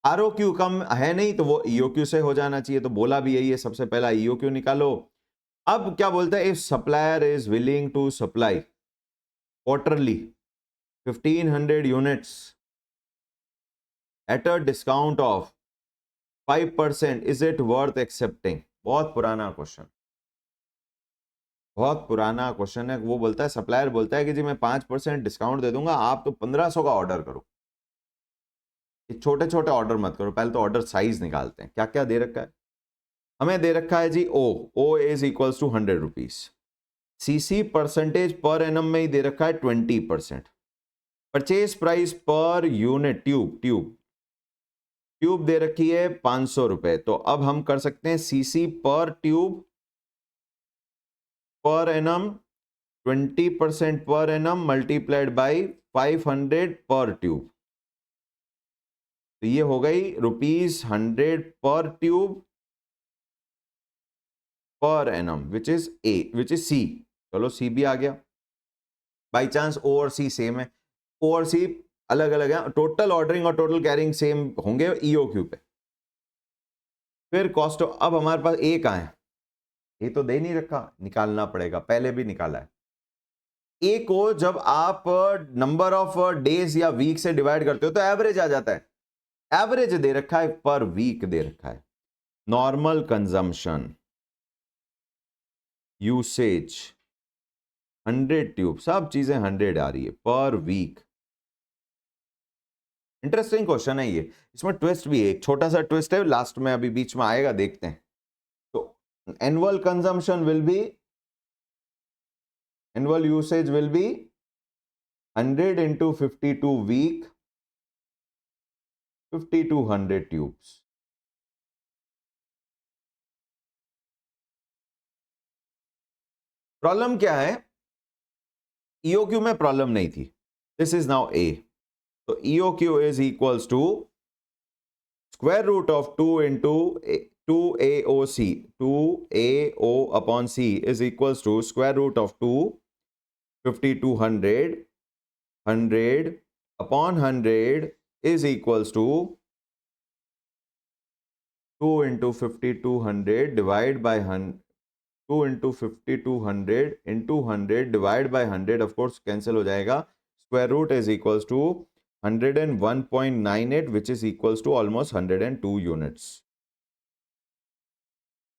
आरओक्यू कम है नहीं तो वो ईओक्यू से हो जाना चाहिए, तो बोला भी यही है, सबसे पहला ईओक्यू निकालो। अब क्या बोलता है, if supplier is willing to supply quarterly 1500 units at a discount of 5%, is it worth accepting. बहुत पुराना क्वेश्चन, बहुत पुराना क्वेश्चन है। वो बोलता है, सप्लायर बोलता है कि जी मैं 5% डिस्काउंट दे दूंगा, आप तो 1500 का ऑर्डर करो। छोटे छोटे ऑर्डर मत करो, पहले तो ऑर्डर साइज निकालते हैं, क्या क्या दे रखा है। हमें दे रखा है जी O is equals to 100 rupees. CC percentage per annum में ही दे रखा है 20%। Purchase price per unit tube दे रखी है 500 रुपए। तो अब हम कर सकते हैं सीसी पर tube per annum 20% per annum multiplied by 500 पर ट्यूब। तो ये हो गई ₹100 पर tube per annum which is सी। चलो सी भी आ गया। बाई चांस ओ और सी सेम है, ओ और सी अलग अलग है, टोटल ऑर्डरिंग और टोटल कैरिंग सेम होंगे ईओक्यू पे। फिर कॉस्ट, अब हमारे पास ए कहां है, ये तो दे नहीं रखा, निकालना पड़ेगा, पहले भी निकाला है। ए को जब आप नंबर ऑफ डेज या वीक से डिवाइड करते हो तो एवरेज आ जाता है। एवरेज दे रखा है, पर वीक दे रखा है। नॉर्मल कंजम्पशन यूसेज 100 ट्यूब, सब चीजें 100 आ रही है पर वीक। इंटरेस्टिंग क्वेश्चन है ये, इसमें ट्विस्ट भी है, एक छोटा सा ट्विस्ट है लास्ट में, अभी बीच में आएगा, देखते हैं। तो annual consumption will be, annual usage will be 100 into 52 week, 5200 tubes. Problem क्या है, ईओक्यू में प्रॉब्लम नहीं थी, दिस इज नाउ ए। तो EOQ is equals to square root of 2 into 2AOC, 2AO upon C is equals to square root of 2 5200 100 upon 100 is equals to 2 into 5200 divide by 100, 2 into 5200 into 100 divide by 100, of course cancel हो जाएगा, square root is equals to 101.98 which is equals to almost 102 units।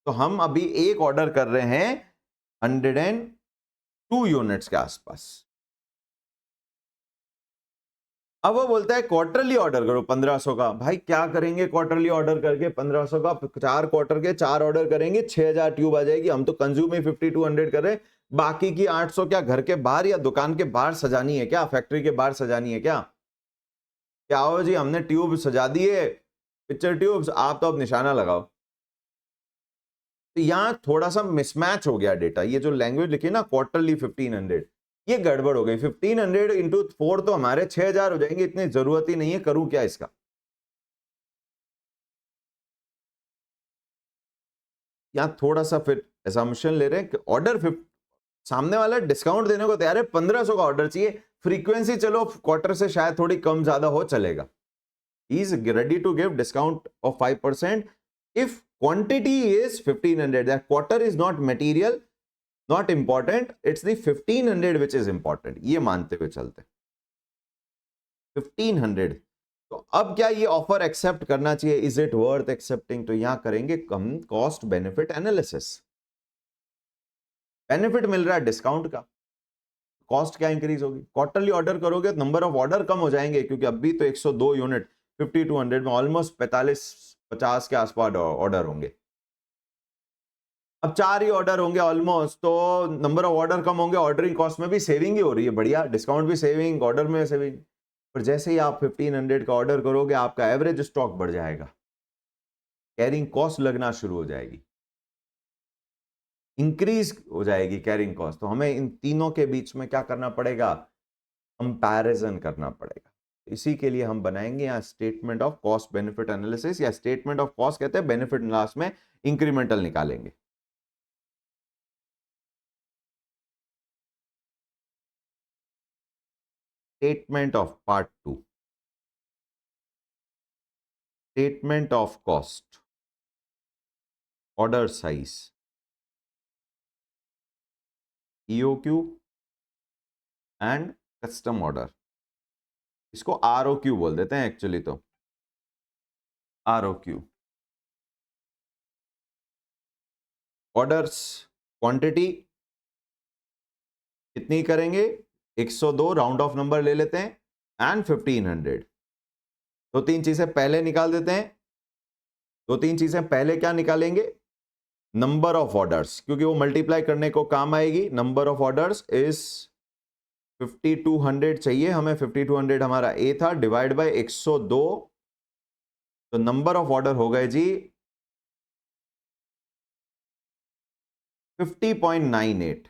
तो हम अभी एक order कर रहे हैं 102 units के आसपास। अब वो बोलता है क्वार्टरली ऑर्डर करो 1500 का। भाई क्या करेंगे क्वार्टरली ऑर्डर करके 1500 का, 4 क्वार्टर के 4 ऑर्डर करेंगे 6000 ट्यूब आ जाएगी। हम तो कंज्यूम ही 5200 कर रहे हैं, बाकी की 800 क्या घर के बाहर या दुकान के बाहर सजानी है क्या, फैक्ट्री के बाहर सजानी है क्या? क्या हो जी, हमने ट्यूब सजा दिए, पिक्चर ट्यूब्स, आप तो अब निशाना लगाओ। तो यहां थोड़ा सा मिसमैच हो गया डेटा, ये जो लैंग्वेज लिखी ना क्वार्टरली 1500, ये गड़बड़ हो गई। 1500 इंटू 4 तो हमारे 6000 हो जाएंगे, इतनी जरूरत ही नहीं है, करूं क्या इसका? यहां थोड़ा सा फिर असम्पशन ले रहे हैं कि ऑर्डर सामने वाला डिस्काउंट देने को तैयार है, 1500 का ऑर्डर चाहिए, फ्रीक्वेंसी चलो क्वार्टर से शायद थोड़ी कम ज्यादा हो चलेगा। He is ready to give discount of 5% if quantity is 1500। That quarter is not material, not important, it's the 1500 which is important, ये मानते हुए चलते 1500। तो अब क्या ये ऑफर एक्सेप्ट करना चाहिए, इज इट वर्थ एक्सेप्टिंग? तो यहां करेंगे कम कॉस्ट बेनिफिट एनालिसिस। बेनिफिट मिल रहा है डिस्काउंट का, कॉस्ट क्या इंक्रीज होगी? क्वार्टरली ऑर्डर करोगे तो नंबर ऑफ ऑर्डर कम हो जाएंगे, क्योंकि अभी तो 102 यूनिट 5200 में ऑलमोस्ट 45-50 के आसपास ऑर्डर होंगे। अब 4 ही ऑर्डर होंगे ऑलमोस्ट, तो नंबर ऑफ ऑर्डर कम होंगे, ऑर्डरिंग कॉस्ट में भी सेविंग ही हो रही है, बढ़िया, डिस्काउंट भी सेविंग, ऑर्डर में सेविंग। पर जैसे ही आप 1500 का ऑर्डर करोगे आपका एवरेज स्टॉक बढ़ जाएगा, कैरिंग कॉस्ट लगना शुरू हो जाएगी, इंक्रीज हो जाएगी कैरिंग कॉस्ट। तो हमें इन तीनों के बीच में क्या करना पड़ेगा, कंपैरिजन करना पड़ेगा। इसी के लिए हम बनाएंगे यहाँ statement of cost benefit analysis, या स्टेटमेंट ऑफ कॉस्ट कहते हैं, बेनिफिट लास्ट में इंक्रीमेंटल निकालेंगे। Statement of part 2, statement of cost, order size, EOQ and custom order. इसको आरओक्यू बोल देते हैं एक्चुअली, तो आरओक्यू। ऑर्डर्स क्वांटिटी कितनी करेंगे, 102 राउंड ऑफ नंबर ले लेते हैं, एंड 1500। दो तीन चीजें पहले निकाल देते हैं, दो तीन चीजें पहले क्या निकालेंगे, नंबर ऑफ ऑर्डर्स, क्योंकि वो मल्टीप्लाई करने को काम आएगी। नंबर ऑफ ऑर्डर्स इज 5200 चाहिए हमें, 5200 हमारा ए था, डिवाइड बाय 102, तो नंबर ऑफ ऑर्डर हो गए जी 50.98।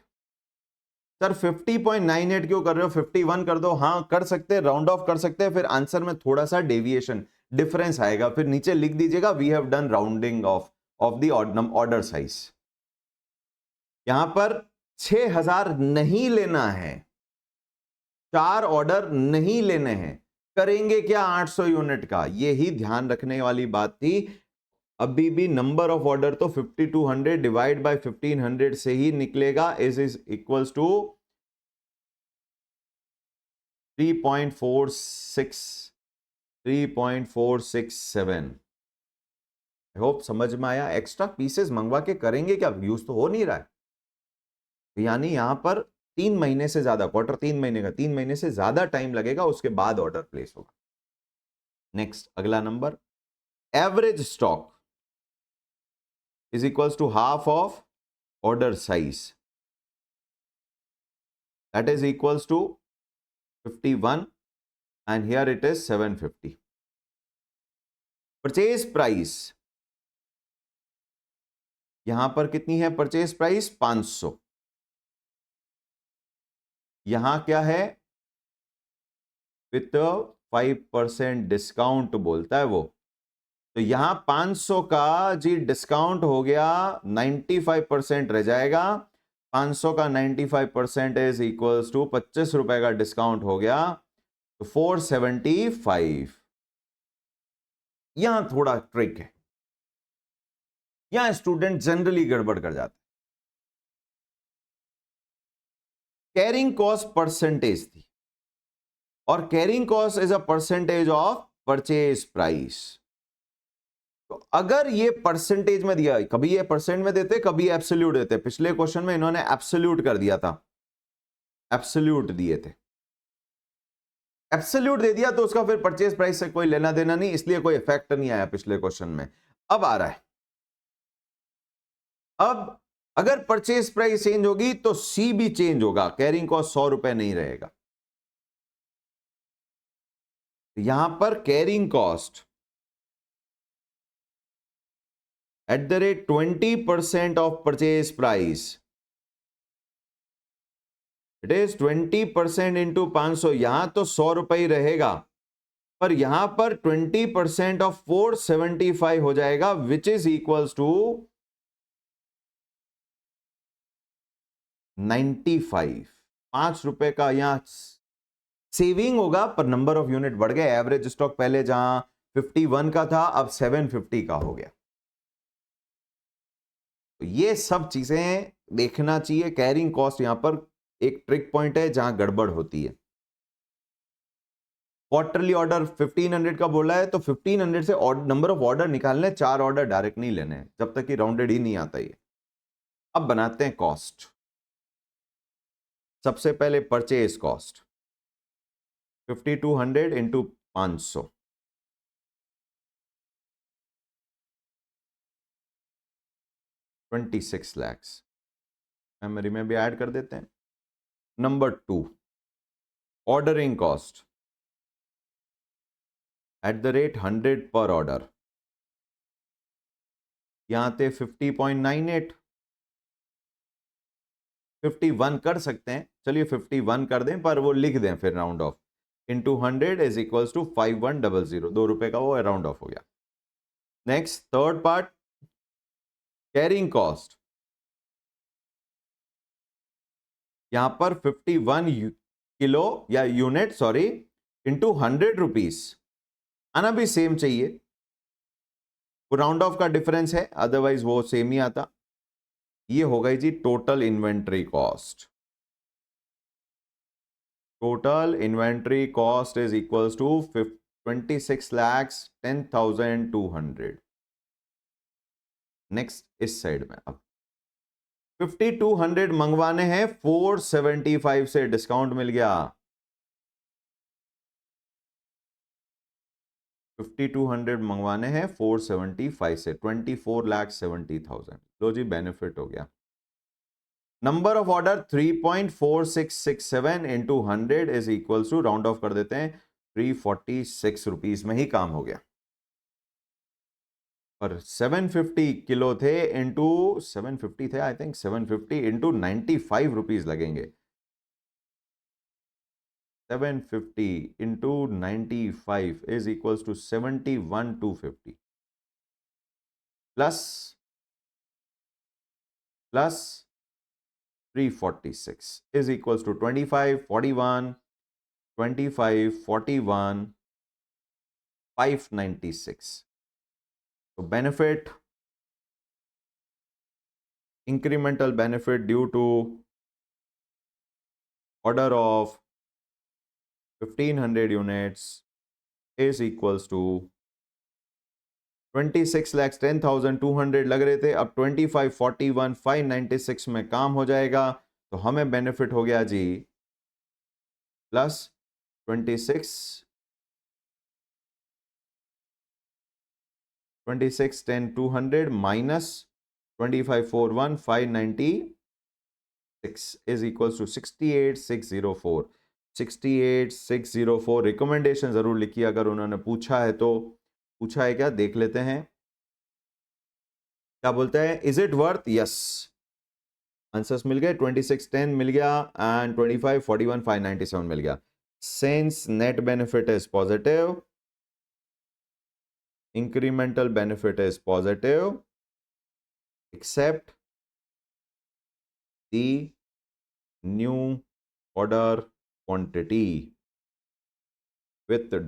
सर 50.98 क्यों कर रहे हो, 51 कर दो। हाँ कर सकते हैं, राउंड ऑफ कर सकते हैं, फिर आंसर में थोड़ा सा डेविएशन डिफरेंस आएगा, फिर नीचे लिख दीजिएगा we have done rounding off the order size. यहां पर 6000 नहीं लेना है, 4 ऑर्डर नहीं लेने हैं, करेंगे क्या 800 यूनिट का, यही ध्यान रखने वाली बात थी। अभी भी नंबर ऑफ ऑर्डर तो 5200 डिवाइड बाय 1500 से ही निकलेगा, is equals to 3.467। I hope समझ में आया। एक्स्ट्रा पीसेस मंगवा के करेंगे क्या, यूज तो हो नहीं रहा है, यानी यहां पर 3 महीने से ज्यादा, क्वार्टर 3 महीने का, 3 महीने से ज्यादा टाइम लगेगा, उसके बाद ऑर्डर प्लेस होगा। नेक्स्ट अगला नंबर, average stock is equals to half of order size, that is equals to 51 and here it is 750। Purchase price यहां पर कितनी है, परचेज प्राइस 500, यहां क्या है विथ 5% डिस्काउंट बोलता है वो, तो यहां 500 का जी डिस्काउंट हो गया, 95% रह जाएगा। 500 का 95% इज इक्वल्स टू 25 रुपए का डिस्काउंट हो गया, तो 475। यहां थोड़ा ट्रिक है, यहां स्टूडेंट जनरली गड़बड़ कर जाते। कैरिंग कॉस्ट परसेंटेज थी, और carrying cost is a percentage of purchase price. तो अगर ये परसेंटेज में दिया, कभी ये परसेंट में देते, कभी एब्सोल्यूट देते, पिछले क्वेश्चन में इन्होंने एब्सोल्यूट कर दिया था, एब्सोल्यूट दिए थे, एब्सोल्यूट दे दिया तो उसका फिर परचेज प्राइस से कोई लेना देना नहीं, इसलिए कोई इफेक्ट नहीं आया पिछले क्वेश्चन में। अब आ रहा है, अब अगर परचेज प्राइस चेंज होगी तो सी भी चेंज होगा, कैरिंग कॉस्ट 100 रुपए नहीं रहेगा। यहां पर carrying cost at the rate 20% of purchase price, it is 20% into 500, यहां तो 100 रुपए ही रहेगा, पर यहां पर 20% ऑफ 475 हो जाएगा, विच इज इक्वल्स टू 95। 5 रुपए का यहां सेविंग होगा, पर नंबर ऑफ यूनिट बढ़ गए। एवरेज स्टॉक पहले जहां 51 का था, अब 750 का हो गया। तो ये सब चीजें देखना चाहिए। कैरिंग कॉस्ट यहां पर एक ट्रिक पॉइंट है जहां गड़बड़ होती है। क्वार्टरली ऑर्डर 1500 का बोला है, तो 1500 से नंबर ऑफ ऑर्डर निकालने, 4 ऑर्डर डायरेक्ट नहीं लेने हैं, जब तक कि राउंडेड ही नहीं आता ये। अब बनाते हैं कॉस्ट। सबसे पहले purchase cost 5200 into 500, 26 lakhs. Memory में भी ऐड कर देते हैं। Number 2, ordering cost at the rate 100 पर ऑर्डर, यहां थे 50.98, 51 कर सकते हैं, चलिए 51 कर दें, पर वो लिख दें फिर round off, into 100 is equals to 5100, 2 रुपए का वो राउंड ऑफ हो गया। Next third part, carrying cost, यहां पर 51 किलो या यूनिट सॉरी इंटू 100 रुपीज, आना भी सेम चाहिए, वो राउंड ऑफ का डिफरेंस है, अदरवाइज वो सेम ही आता। ये हो गई जी total inventory cost. Total inventory cost is equals to 26,10,200। Next इस साइड में अब 5200 मंगवाने हैं, 475 से डिस्काउंट मिल गया। 5200 मंगवाने हैं 475 से, 24,70,000। लो जी बेनिफिट हो गया। Number of order 3.4667 into 100 is equal to, round off कर देते हैं, 346 रुपीज में ही काम हो गया। और 750 किलो थे इंटू 750 थे, आई थिंक 750 इंटू 95 रुपीज लगेंगे। 750 into 95 is equal to 71,250 plus 346 is equals to 25, 41, 25, 41, 596. So benefit, incremental benefit due to order of 1500 units is equals to 26,10,200 लग रहे थे, अब 25, 41, 596 में काम हो जाएगा। तो हमें बेनिफिट हो गया जी plus 26, 10, 200 minus 25, 41, 596 is equals to 68,604. 68,604 recommendation जरूर लिखिए अगर उन्होंने पूछा है तो। पूछा है क्या, देख लेते हैं क्या बोलता है। Is it worth, yes, answers मिल गए। 2610 मिल गया एंड 25, 41, 597 मिल गया। Since net benefit is positive, incremental benefit is positive except the new order quantity with the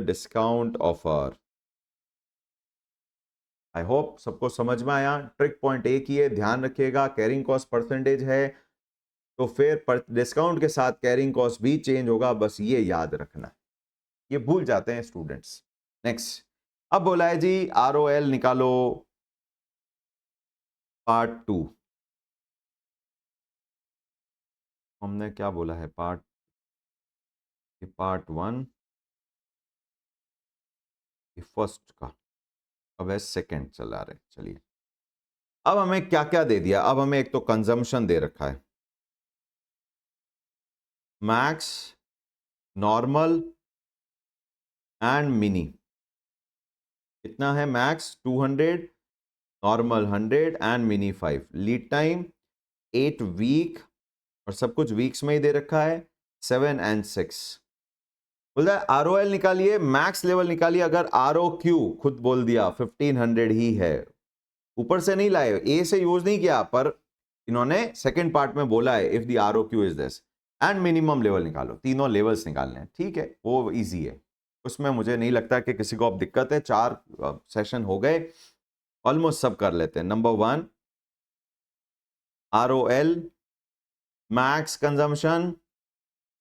discount offer. I hope सबको समझ में आया। ट्रिक पॉइंट एक ही है, ध्यान रखिएगा, कैरिंग कॉस्ट परसेंटेज है तो फिर डिस्काउंट के साथ कैरिंग कॉस्ट भी चेंज होगा, बस ये याद रखना, ये भूल जाते हैं स्टूडेंट्स। नेक्स्ट, अब बोला है जी ROL निकालो पार्ट 2। हमने क्या बोला है, पार्ट 1 फर्स्ट का, अब है सेकंड चला रहे। चलिए, अब हमें क्या क्या दे दिया। अब हमें एक तो कंजम्पशन दे रखा है, मैक्स, नॉर्मल एंड मिनी। कितना है, max 200, normal 100 and mini 5। Lead time 8 week और सब कुछ वीक्स में ही दे रखा है, 7 एंड 6। बोलता है ROL निकालिए, मैक्स लेवल निकालिए। अगर ROQ खुद बोल दिया 1500 ही है, ऊपर से नहीं लाए, ए से यूज नहीं किया, पर इन्होंने सेकंड पार्ट में बोला है if the ROQ is this. And minimum level निकालो, तीनों लेवल्स निकालने हैं, ठीक है, वो इजी है, उसमें मुझे नहीं लगता कि किसी को अब दिक्कत है। 4 सेशन हो गए, ऑलमोस्ट सब कर लेते हैं। Number 1 ROL max consumption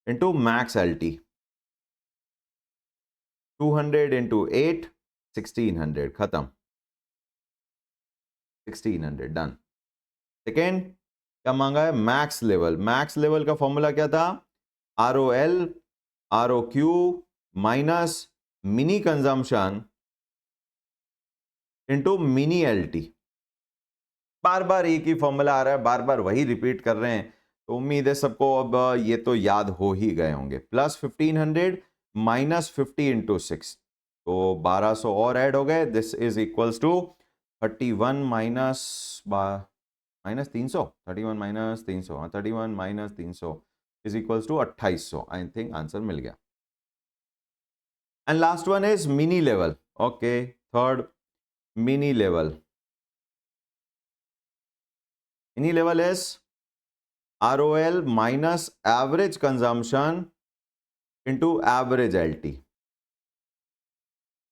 into max LT, 200 into 8, 1600, खत्म, 1600 डन। सेकेंड क्या मांगा है, मैक्स लेवल। मैक्स लेवल का फॉर्मूला क्या था, ROL ROQ minus mini consumption into mini LT। बार बार एक ही फॉर्मूला आ रहा है, बार बार वही रिपीट कर रहे हैं, तो उम्मीद है सबको अब ये तो याद हो ही गए होंगे। प्लस 1500 माइनस 50 इंटू 6, तो 1200 और ऐड हो गए। This is equals to 31 minus 300, 31 minus 300, 31 minus 300 is equals to 2800। I think answer मिल गया। And last one is mini level. Okay, third mini level. Mini level is ROL minus average consumption into average LT।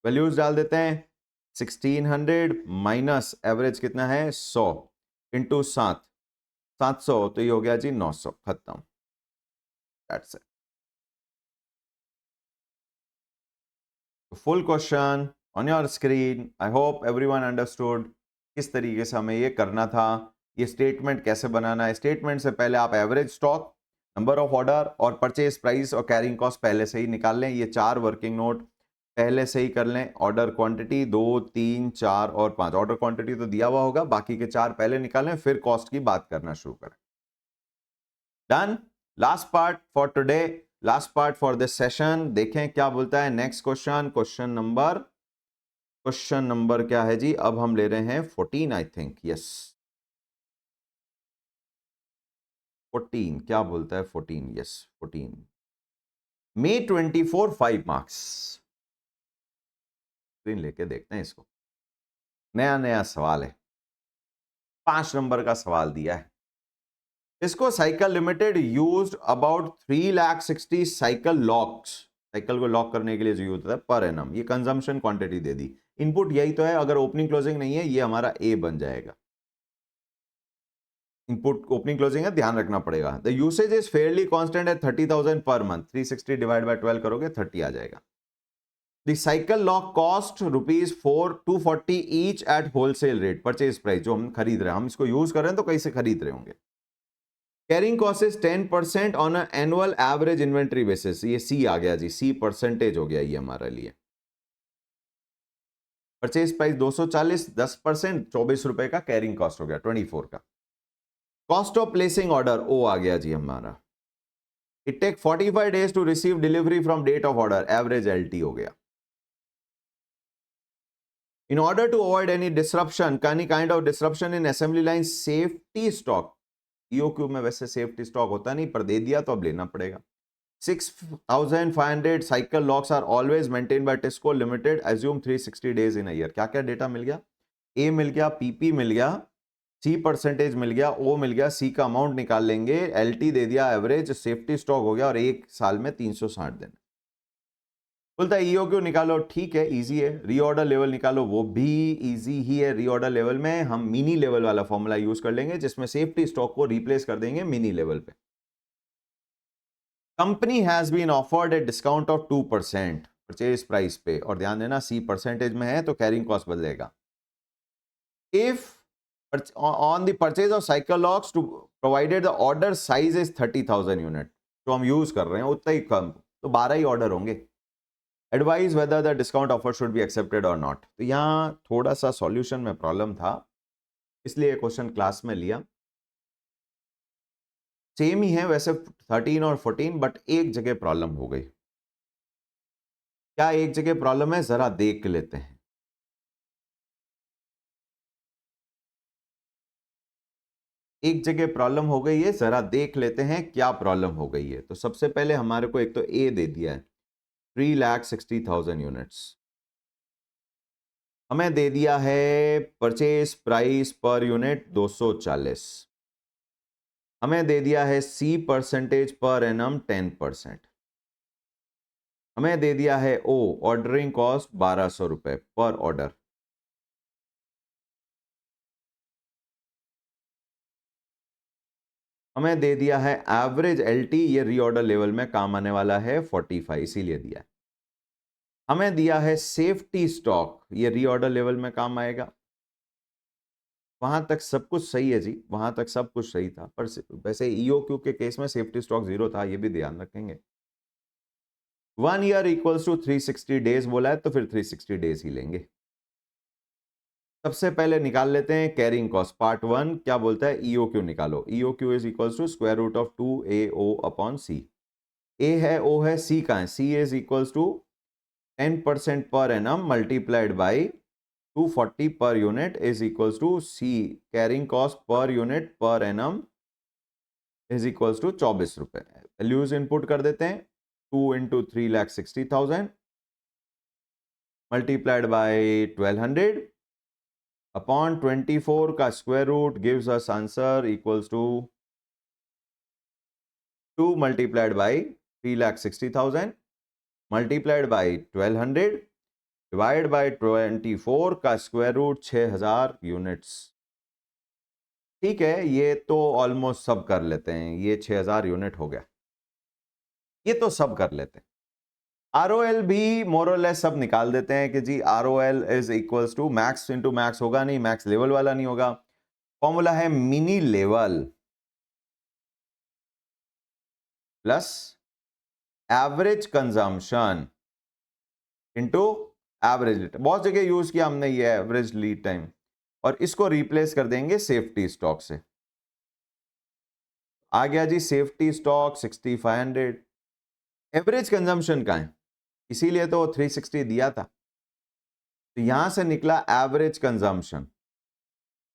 Values डाल देते हैं, 1600 minus average कितना है 100 into 700, तो ये हो गया जी 900, खत्म। That's it. Full question on your screen. I hope everyone understood किस तरीके से हमें ये करना था, ये स्टेटमेंट कैसे बनाना है। स्टेटमेंट से पहले आप average stock, number of order और परचेज प्राइस और कैरिंग कॉस्ट पहले से ही निकाल लें। ये 4 वर्किंग नोट पहले से ही कर लें। ऑर्डर क्वांटिटी 2, 3, 4 और 5। ऑर्डर क्वांटिटी तो दिया हुआ होगा, बाकी के 4 पहले निकालें, फिर कॉस्ट की बात करना शुरू करें। Done. Last part for today, last part for this session. देखें क्या बोलता है नेक्स्ट क्वेश्चन। क्वेश्चन नंबर क्या है जी? अब हम ले रहे हैं 14 आई थिंक, यस 14। क्या बोलता है 14? यस 14। May 24 5 marks. स्क्रीन लेके देखते हैं इसको। नया नया सवाल है, 5 नंबर का सवाल दिया है इसको। Cycle limited used about 3,60,000 cycle locks. Cycle को लॉक करने के लिए जो यूज होता है पर एनम। ये कंजम्पशन क्वांटिटी दे दी। इनपुट यही तो है, अगर ओपनिंग क्लोजिंग नहीं है ये हमारा ए बन जाएगा। इनपुट ओपनिंग क्लोजिंग है, ध्यान रखना पड़ेगा। The usage is fairly constant है 30,000 पर मंथ। 360 डिवाइड बाय 12 करोगे 30 आ जाएगा। The cycle lock cost ₹240 each eight wholesale rate. Purchase price जो हम खरीद रहे हैं, हम इसको यूज कर रहे हैं तो कहीं से खरीद रहे होंगे। Carrying cost is 10% on annual average inventory basis. ये सी आ गया जी, सी परसेंटेज हो गया ये हमारे लिए। परचेज प्राइस 240, 10%, 24 रुपए का कैरिंग कॉस्ट हो गया 24 का। Cost of placing order O आ गया जी हमारा। It take 45 days to receive delivery from date of order. Average LT हो गया। In order to avoid any disruption, any kind of disruption in assembly line, safety stock, EOQ में वैसे safety stock होता नहीं, पर दे दिया तो अब लेना पड़ेगा। 6,500 cycle locks are always maintain by TISCO Limited. Assume 360 days in year. क्या क्या डेटा मिल गया? ए मिल गया, पीपी मिल गया, सी परसेंटेज मिल गया, ओ मिल गया, सी का अमाउंट निकाल लेंगे, एलटी दे दिया एवरेज, सेफ्टी स्टॉक हो गया, और एक साल में 360 दिन। बोलता है ईओ क्यों निकालो, ठीक है इजी है। रीऑर्डर लेवल निकालो, वो भी इजी ही है। रीऑर्डर लेवल में हम मिनी लेवल वाला फॉर्मूला यूज कर लेंगे, जिसमें सेफ्टी स्टॉक को रिप्लेस कर देंगे मिनी लेवल पे। Company has been offered a discount of 2% purchase price पे, और ध्यान देना सी परसेंटेज में है तो कैरिंग कॉस्ट बदलेगा। If on the purchase of cycle locks to provided the order size is 30,000 unit, जो हम यूज कर रहे हैं उतना ही कम, तो 12 ही ऑर्डर होंगे। Advise whether the discount offer should be accepted और नॉट। तो यहाँ थोड़ा सा सॉल्यूशन में प्रॉब्लम था, इसलिए क्वेश्चन क्लास में लिया। सेम ही है वैसे 13 और 14, बट एक जगह प्रॉब्लम हो गई। क्या एक जगह प्रॉब्लम है, जरा देख लेते हैं। एक जगह प्रॉब्लम हो गई है, जरा देख लेते हैं क्या प्रॉब्लम हो गई है। तो सबसे पहले हमारे को एक तो ए दे दिया है 3,60,000 यूनिट्स। हमें दे दिया है परचेज प्राइस पर यूनिट 240। हमें दे दिया है सी परसेंटेज पर एनम 10%। हमें दे दिया है ओ ऑर्डरिंग कॉस्ट 1200 रुपए पर ऑर्डर। हमें दे दिया है एवरेज एलटी, ये रीऑर्डर लेवल में काम आने वाला है 45, इसीलिए दिया है। हमें दिया है सेफ्टी स्टॉक, ये रीऑर्डर लेवल में काम आएगा। वहां तक सब कुछ सही है जी, वहां तक सब कुछ सही था, पर वैसे ईओक्यू के केस में सेफ्टी स्टॉक 0 था, ये भी ध्यान रखेंगे। 1 ईयर इक्वल्स टू 360 डेज बोला है, तो फिर 360 डेज ही लेंगे। सबसे पहले निकाल लेते हैं कैरिंग कॉस्ट पार्ट 1। क्या बोलता है ईओक्यू निकालो। EOQ is equals to square root of 2AO upon C. A है, ओ है, सी का है। सी is equals to 10% per annum multiplied by 240 per unit is equals to C carrying cost per unit per annum is equals to 24 रुपए। Values input कर देते हैं। 2 into 3,60,000 multiplied by 1200 upon 24 का square root gives us answer equals to 2 multiplied by 3,60,000 multiplied by 1200 divide by 24 का square root 6,000 units. ठीक है, ये तो ऑलमोस्ट सब कर लेते हैं। ये 6,000 यूनिट हो गया, ये तो सब कर लेते हैं। ROL भी मोरलेस सब निकाल देते हैं कि जी ROL is equals to max into max होगा नहीं, मैक्स लेवल वाला नहीं होगा। फॉर्मूला है mini level plus average consumption into average lead time. बहुत जगह यूज किया हमने ये एवरेज लीड टाइम, और इसको रिप्लेस कर देंगे सेफ्टी स्टॉक से। आ गया जी सेफ्टी स्टॉक 6500। एवरेज कंजम्पशन का है, इसीलिए तो 360 दिया था। तो यहां से निकला एवरेज कंजम्पशन।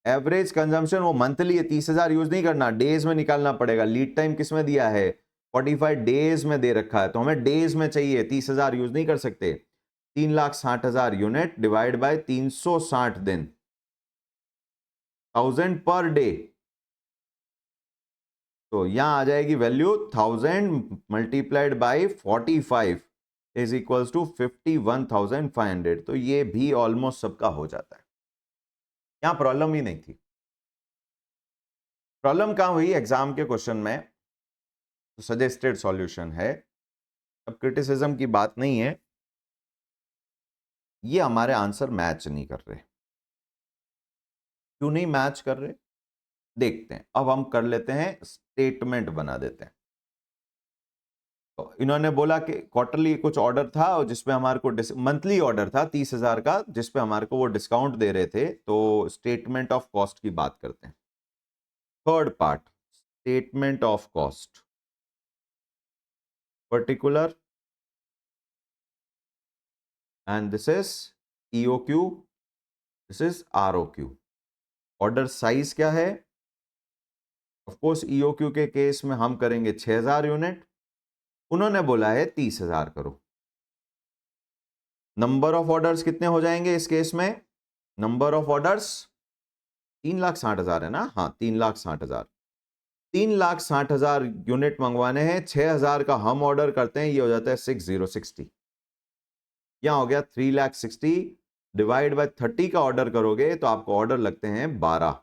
एवरेज कंजम्पशन वो मंथली है, 30,000 यूज नहीं करना, डेज में निकालना पड़ेगा। लीड टाइम किस में दिया है, 45 डेज में दे रखा है, तो हमें डेज में चाहिए, 30,000 यूज नहीं कर सकते। 3,60,000 यूनिट डिवाइड बाय 360 दिन, 1000 पर डे। तो यहां आ जाएगी value 1000 multiplied by 45 is equals to 51,500। तो ये भी ऑलमोस्ट सबका हो जाता है, यहां प्रॉब्लम ही नहीं थी। प्रॉब्लम कहां हुई एग्जाम के क्वेश्चन में, तो सजेस्टेड सॉल्यूशन है। अब क्रिटिसिज्म की बात नहीं है, ये हमारे आंसर मैच नहीं कर रहे। क्यों नहीं मैच कर रहे, देखते हैं। अब हम कर लेते हैं, स्टेटमेंट बना देते हैं। तो इन्होंने बोला कि क्वार्टरली कुछ ऑर्डर था और जिसपे हमारे को मंथली ऑर्डर था 30,000 का, जिसपे हमारे को वो डिस्काउंट दे रहे थे। तो स्टेटमेंट ऑफ कॉस्ट की बात करते हैं। Third part, statement of cost, particular, and this is EOQ, this is ROQ। Order size क्या है, ऑफ कोर्स EOQ के केस में हम करेंगे 6,000 यूनिट, उन्होंने बोला है 30,000 करो। नंबर ऑफ ऑर्डर्स कितने हो जाएंगे इस केस में, नंबर ऑफ ऑर्डर्स 3,60,000 है ना, हाँ 3,60,000। 3,60,000 यूनिट मंगवाने हैं, 6,000 का हम ऑर्डर करते हैं, ये हो जाता है 6060। यहां हो गया 3,60,000 डिवाइड बाय 30 का ऑर्डर करोगे तो आपको ऑर्डर लगते हैं 12।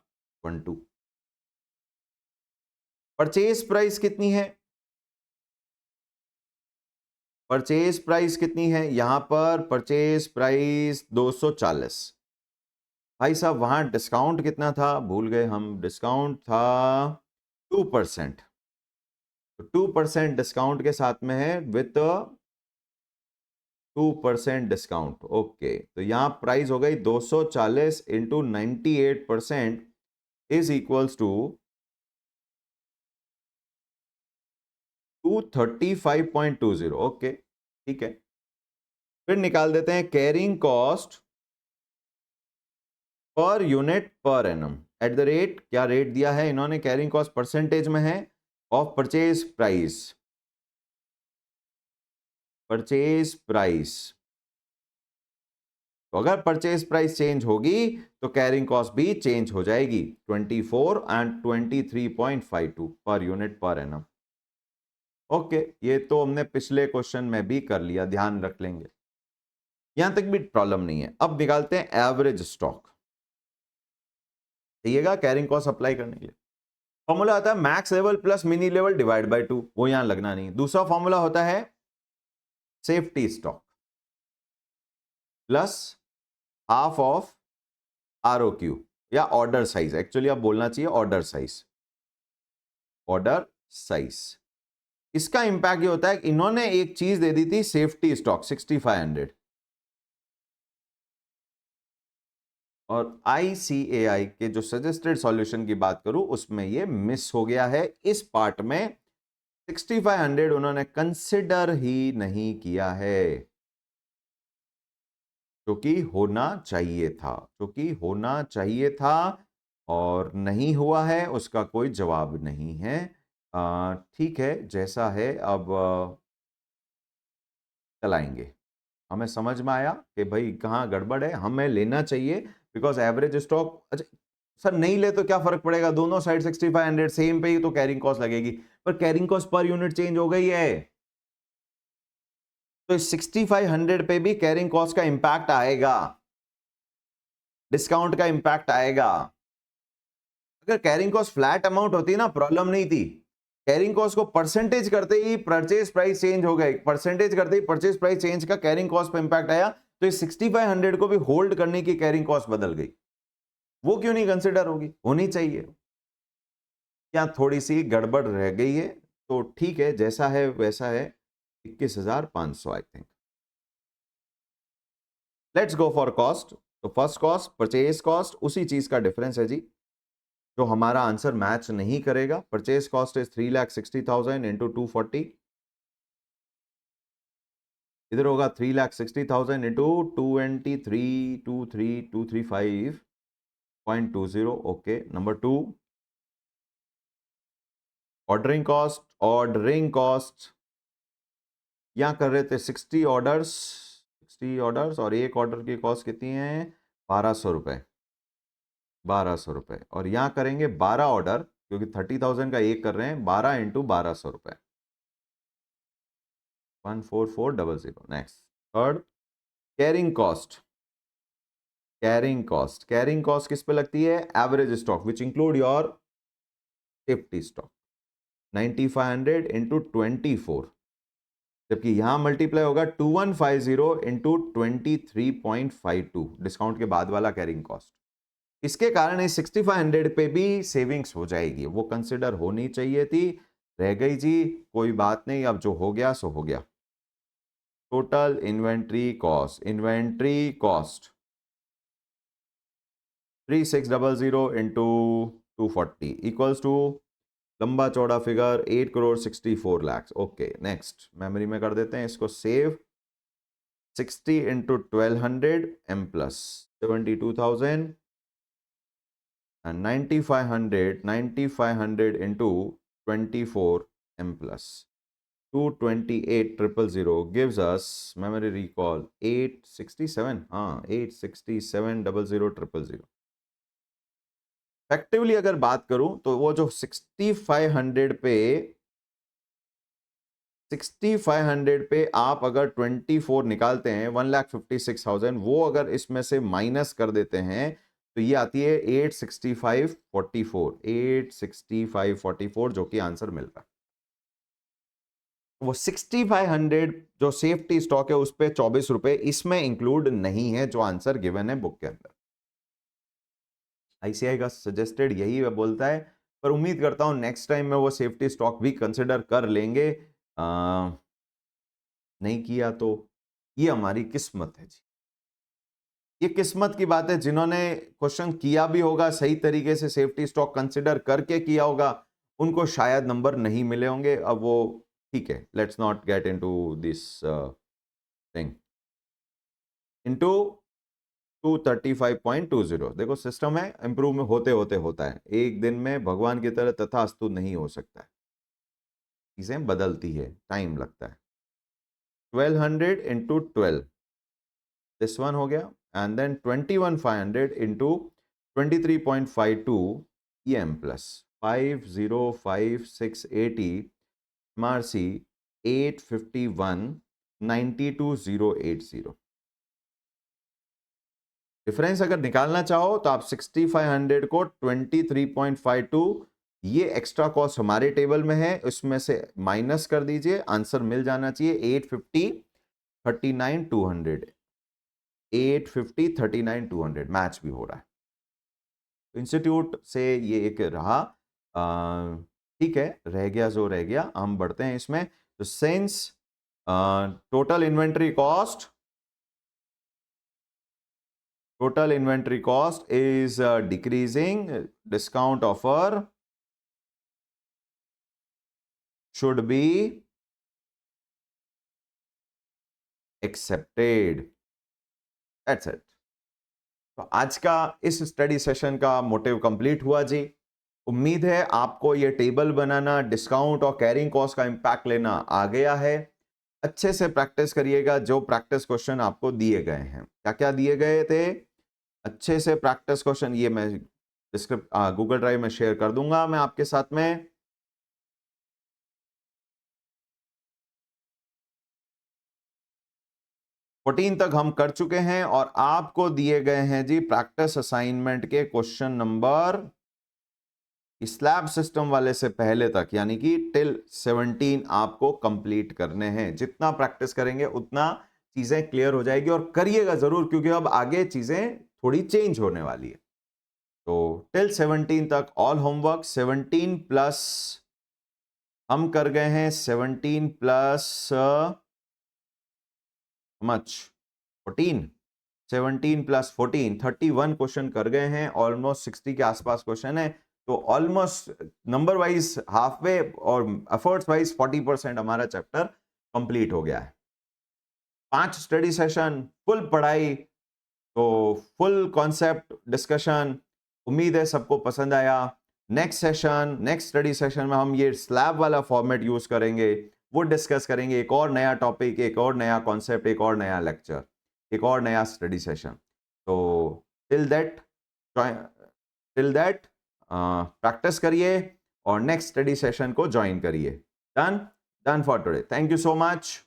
परचेज प्राइस कितनी है, परचेज प्राइस कितनी है, यहां पर परचेज प्राइस 240। भाई साहब वहां डिस्काउंट कितना था, भूल गए हम, डिस्काउंट था 2%। तो 2% डिस्काउंट के साथ में है, विथ 2% डिस्काउंट। ओके, तो यहां प्राइस हो गई 240 into 98% is equals to 235.20। Okay ठीक है, फिर निकाल देते हैं carrying cost per unit per annum at the rate, क्या रेट दिया है इन्होंने, कैरिंग कॉस्ट परसेंटेज में है of purchase price, purchase price. तो अगर परचेज प्राइस चेंज होगी तो कैरिंग कॉस्ट भी चेंज हो जाएगी, 24 एंड 23.52 पर यूनिट पर एनम। ओके, ये तो हमने पिछले क्वेश्चन में भी कर लिया, ध्यान रख लेंगे, यहां तक भी प्रॉब्लम नहीं है। अब निकालते हैं एवरेज स्टॉक, देखिएगा कैरिंग कॉस्ट अप्लाई करने के लिए फॉर्मूला आता है max level plus mini level divide by 2, वो यहां लगना नहीं। दूसरा फॉर्मूला होता है safety stock plus half of ROQ या ऑर्डर साइज, एक्चुअली आप बोलना चाहिए ऑर्डर साइज, ऑर्डर साइज। इसका इंपैक्ट ये होता है कि इन्होंने एक चीज दे दी थी सेफ्टी स्टॉक 6500, और ICAI के जो सजेस्टेड सॉल्यूशन की बात करूं उसमें ये मिस हो गया है। इस पार्ट में 6500 उन्होंने कंसिडर ही नहीं किया है, जो कि होना चाहिए था, जो कि होना चाहिए था और नहीं हुआ है, उसका कोई जवाब नहीं है। ठीक है, जैसा है अब चलाएंगे। हमें समझ में आया कि भाई कहाँ गड़बड़ है, हमें लेना चाहिए बिकॉज एवरेज स्टॉक। अच्छा सर नहीं ले तो क्या फर्क पड़ेगा, दोनों साइड 6500 सेम पे ही तो कैरिंग कॉस्ट लगेगी, पर carrying cost per unit change हो गई है, तो 6500 पे भी कैरिंग कॉस्ट का इंपैक्ट आएगा, डिस्काउंट का इंपैक्ट आएगा। अगर कैरिंग कॉस्ट फ्लैट अमाउंट होती ना प्रॉब्लम नहीं थी, कैरिंग कॉस्ट को परसेंटेज करते ही परचेज प्राइस चेंज हो गए, परसेंटेज करते ही परचेज प्राइस चेंज का कैरिंग कॉस्ट पे इंपैक्ट आया, तो इस 6500 को भी होल्ड करने की कैरिंग कॉस्ट बदल गई, वो क्यों नहीं कंसिडर होगी, होनी चाहिए। क्या थोड़ी सी गड़बड़ रह गई है, तो ठीक है जैसा है वैसा है, 21,500 I think. Let's go for cost. तो फर्स्ट कॉस्ट, परचेज कॉस्ट, उसी चीज का डिफरेंस है जी जो हमारा आंसर मैच नहीं करेगा। परचेज कॉस्ट इज 3,60,000 इंटू 240, इधर होगा 3,60,000 into 235,235.20। Okay, number 2, ordering cost. Ordering cost यहां कर रहे थे 60 ऑर्डर्स, 60 ऑर्डर्स, और एक ऑर्डर की कॉस्ट कितनी है? 1,200 रुपए, 1,200 रुपए। और यहां करेंगे 12 ऑर्डर, क्योंकि 30,000 का एक कर रहे हैं, 12 इंटू 1,200 रुपए, 14400। Next, third, carrying cost. Carrying cost, carrying cost किस पे लगती है? Average stock which include your safety stock, 9,500 into 24, जबकि यहां मल्टीप्लाई होगा 2,150 इंटू 23.52, डिस्काउंट के बाद वाला कैरिंग कॉस्ट। इसके कारण इस 6,500 पे भी सेविंग्स हो जाएगी, वो कंसिडर होनी चाहिए थी, रह गई जी, कोई बात नहीं, अब जो हो गया सो हो गया। Total inventory cost, inventory cost 3,600 into 240 equals to, लंबा चौड़ा फिगर 8,64,00,000। ओके, नेक्स्ट मेमोरी में कर देते हैं इसको save. 60 into 1,200 m plus 72,000 and 9,500 into 24 m plus 228,000 gives us, memory recall, 867, हाँ 867,000,000। इफेक्टिवली अगर बात करूं तो वो जो 6,500 पे आप अगर 24 निकालते हैं, 1,56,000, वो अगर इसमें से माइनस कर देते हैं तो ये आती है 865,44, 865,44, जो कि आंसर मिल रहा है। वो 6,500 जो सेफ्टी स्टॉक है उस पे 24 रुपए इसमें इंक्लूड नहीं है, जो आंसर गिवन है बुक के अंदर। आईसीआई का सजेस्टेड यही बोलता है, पर उम्मीद करता हूं नेक्स्ट टाइम में वो सेफ्टी स्टॉक भी कंसिडर कर लेंगे। नहीं किया तो ये हमारी किस्मत है जी, ये किस्मत की बात है। जिन्होंने क्वेश्चन किया भी होगा सही तरीके से, सेफ्टी स्टॉक कंसिडर करके किया होगा, उनको शायद नंबर नहीं मिले होंगे। अब वो ठीक है, let's not get into this thing. Into 235.20, देखो सिस्टम है, इंप्रूव में होते होते होता है, एक दिन में भगवान की तरह तथास्तु नहीं हो सकता है, चीजें बदलती है, टाइम लगता है। 1,200 इंटू 12, दिस वन हो गया, and then 21,500 into 23.52 EM plus 505,680 MRC 851,92,080। डिफरेंस अगर निकालना चाहो तो आप 6,500 को 23.52, ये एक्स्ट्रा कॉस्ट हमारे टेबल में है, उसमें से माइनस कर दीजिए, आंसर मिल जाना चाहिए 850,39,200, 850,39,200 मैच भी हो रहा है। तो इंस्टीट्यूट से ये एक रहा, ठीक है, रह गया जो रह गया, हम बढ़ते हैं इसमें। तो since total inventory cost, total inventory cost is decreasing, discount offer should be accepted, that's it। तो आज का इस स्टडी सेशन का मोटिव कंप्लीट हुआ जी। उम्मीद है आपको ये टेबल बनाना, डिस्काउंट और कैरिंग कॉस्ट का इंपैक्ट लेना आ गया है। अच्छे से प्रैक्टिस करिएगा, जो प्रैक्टिस क्वेश्चन आपको दिए गए हैं। क्या क्या दिए गए थे? अच्छे से प्रैक्टिस क्वेश्चन, ये मैं गूगल ड्राइव में शेयर कर दूंगा मैं आपके साथ में। फोर्टीन तक हम कर चुके हैं और आपको दिए गए हैं जी प्रैक्टिस असाइनमेंट के क्वेश्चन नंबर स्लैब सिस्टम वाले से पहले तक, यानी कि टिल 17 आपको कंप्लीट करने हैं। जितना प्रैक्टिस करेंगे उतना चीजें क्लियर हो जाएगी, और करिएगा जरूर, क्योंकि अब आगे चीजें थोड़ी चेंज होने वाली है। तो टिल 17 तक ऑल होमवर्क 17 प्लस हम कर गए हैं, 17 प्लस मच 14, 17 + 14 31 क्वेश्चन कर गए हैं, ऑलमोस्ट 60 के आसपास क्वेश्चन है, तो almost number wise half way और एफर्ट्स वाइज 40% हमारा चैप्टर कंप्लीट हो गया है। 5 स्टडी सेशन, फुल पढ़ाई, तो फुल कॉन्सेप्ट डिस्कशन, उम्मीद है सबको पसंद आया। Next session, next study session में हम ये स्लैब वाला फॉर्मेट यूज करेंगे, वो डिस्कस करेंगे, एक और नया टॉपिक, एक और नया कॉन्सेप्ट, एक और नया लेक्चर, एक और नया स्टडी सेशन। तो टिल दैट प्रैक्टिस करिए और नेक्स्ट स्टडी सेशन को ज्वाइन करिए। Done for today. Thank you so much.